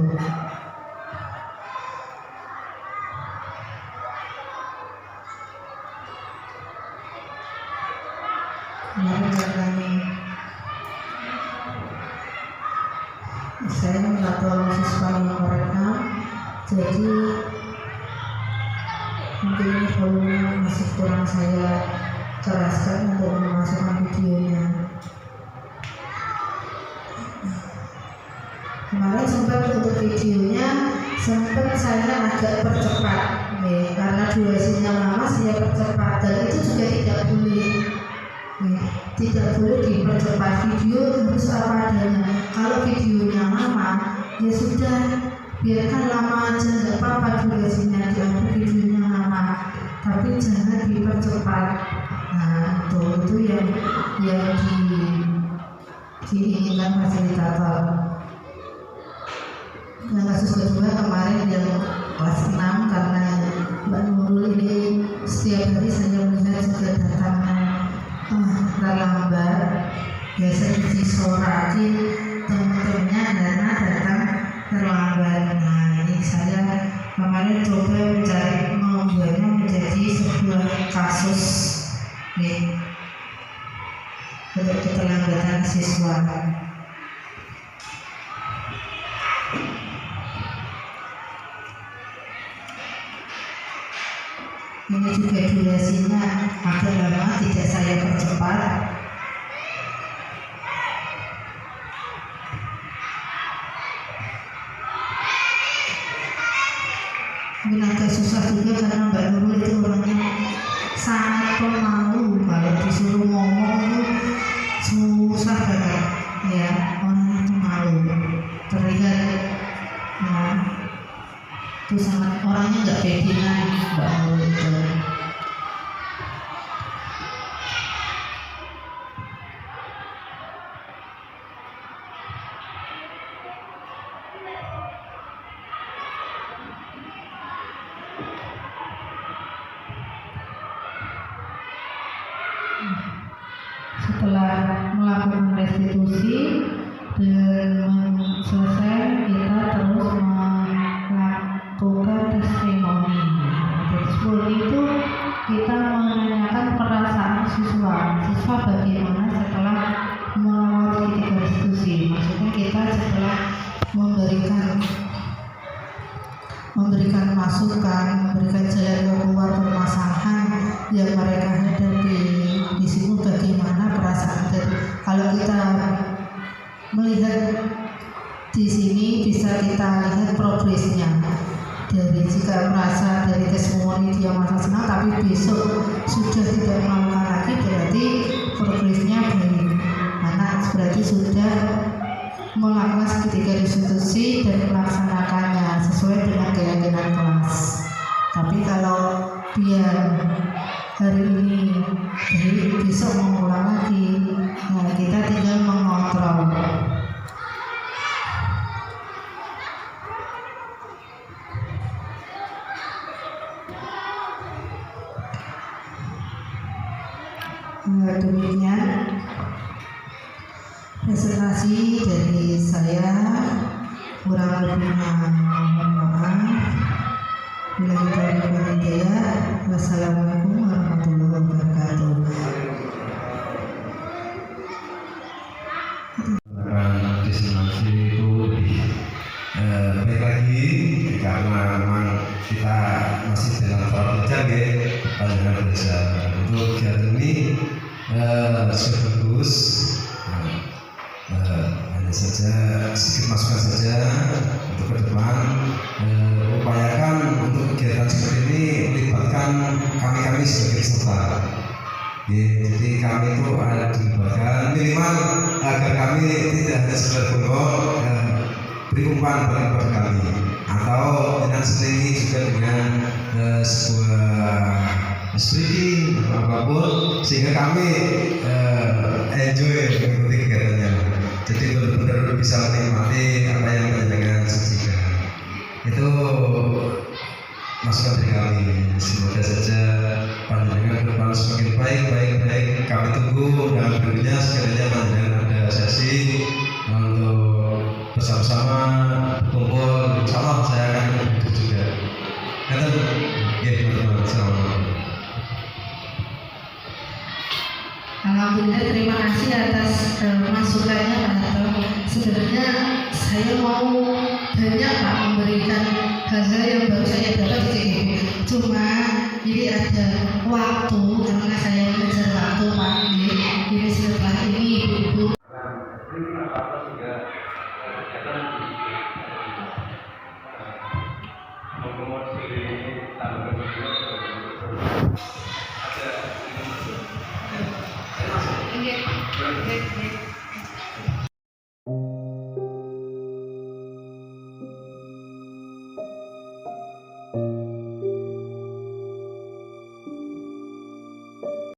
Saya atau siswa yang merekam, jadi mungkin ini volumenya masih kurang saya keraskan untuk memasukkan videonya. Kemarin sempat untuk videonya sempat saya agak percepat, karena durasinya lama saya percepat, dan itu juga tidak boleh. Tidak boleh dipercepat, video harus apa adanya. Kalau videonya lama, ya sudah biarkan lama aja, nggak apa-apa durasinya, diambil videonya lama, tapi jangan dipercepat. Nah itu yang diinginkan fasilitator. Yang kasus kedua kemarin yang kelas 6 karena Mbak Nurul ini setiap hari saya melihat juga datangnya terlambat. Biasanya disorakin teman-temannya karena datang terlambat. Nah ini saya kemarin coba mencari membuatnya menjadi sebuah kasus nih untuk keterlambatan siswa. Ini juga durasinya agak lama, tidak saya percepat. Mungkin agak susah juga karena Mbak Nurul itu orangnya sangat pemalu. Kalau disuruh ngomong itu susah banget, ya, orangnya pemalu. Terlihat, ya, itu sangat orangnya nggak pegangan Mbak Nurul itu. Setelah melakukan restitusi dan selesai, kita terus melakukan testimoni. Testimoni itu kita menanyakan perasaan siswa bagaimana setelah melewati tiga restitusi. Maksudnya kita setelah memberikan masukan, memberikan jalan keluar permasalahan yang mereka hadapi. Di situ bagaimana perasaan kalau kita melihat di sini bisa kita lihat progresnya. Dari jika merasa dari testimoni dia merasa senang tapi besok sudah tidak melakukan lagi, berarti progresnya baik. Anak berarti sudah melakukan ketiga restitusi dan melaksanakannya sesuai dengan keyakinan kelas. Tapi kalau dia hari ini jadi besok mengulang lagi, nah kita tinggal mengontrol. Demikian presentasi dari saya, kurang lebihnya mohon maaf. Bila kita berhidayah, wassalamualaikum warahmatullahi wabarakatuh. Destinasi itu lebih baik lagi karena memang kita masih dalam tahap belajar ya, panjangan belajar. Untuk kegiatan ini sudah bagus. Hanya saja sedikit masukan saja untuk ke depan. Upayakan untuk kegiatan seperti ini melibatkan kami sebagai peserta. Jadi kami itu ada dilibatkan minimal agar kami tidak hanya sekedar bengong, beri umpan kepada kami, atau dengan selingi juga dengan sebuah speaking atau apapun, sehingga kami enjoy mengikuti kegiatannya. Jadi benar-benar bisa menikmati apa yang panjenengan sajikan. Itu masukan dari kami. Semoga saja panjenengan ke depan semakin baik. Kami tunggu dalam berikutnya sekiranya panjenengan ada sesi untuk bersama-sama berkumpul. Insyaallah saya akan ikut juga. Kata ya teman-teman, assalamualaikum. Alhamdulillah, terima kasih atas masukannya Pak Harto. Sebenarnya saya mau banyak Pak memberikan hal-hal yang baru saya dapat di CGP. Cuma ini ada waktu karena saya mengejar waktu Pak. Ini setelah ini ibu-ibu. Oke.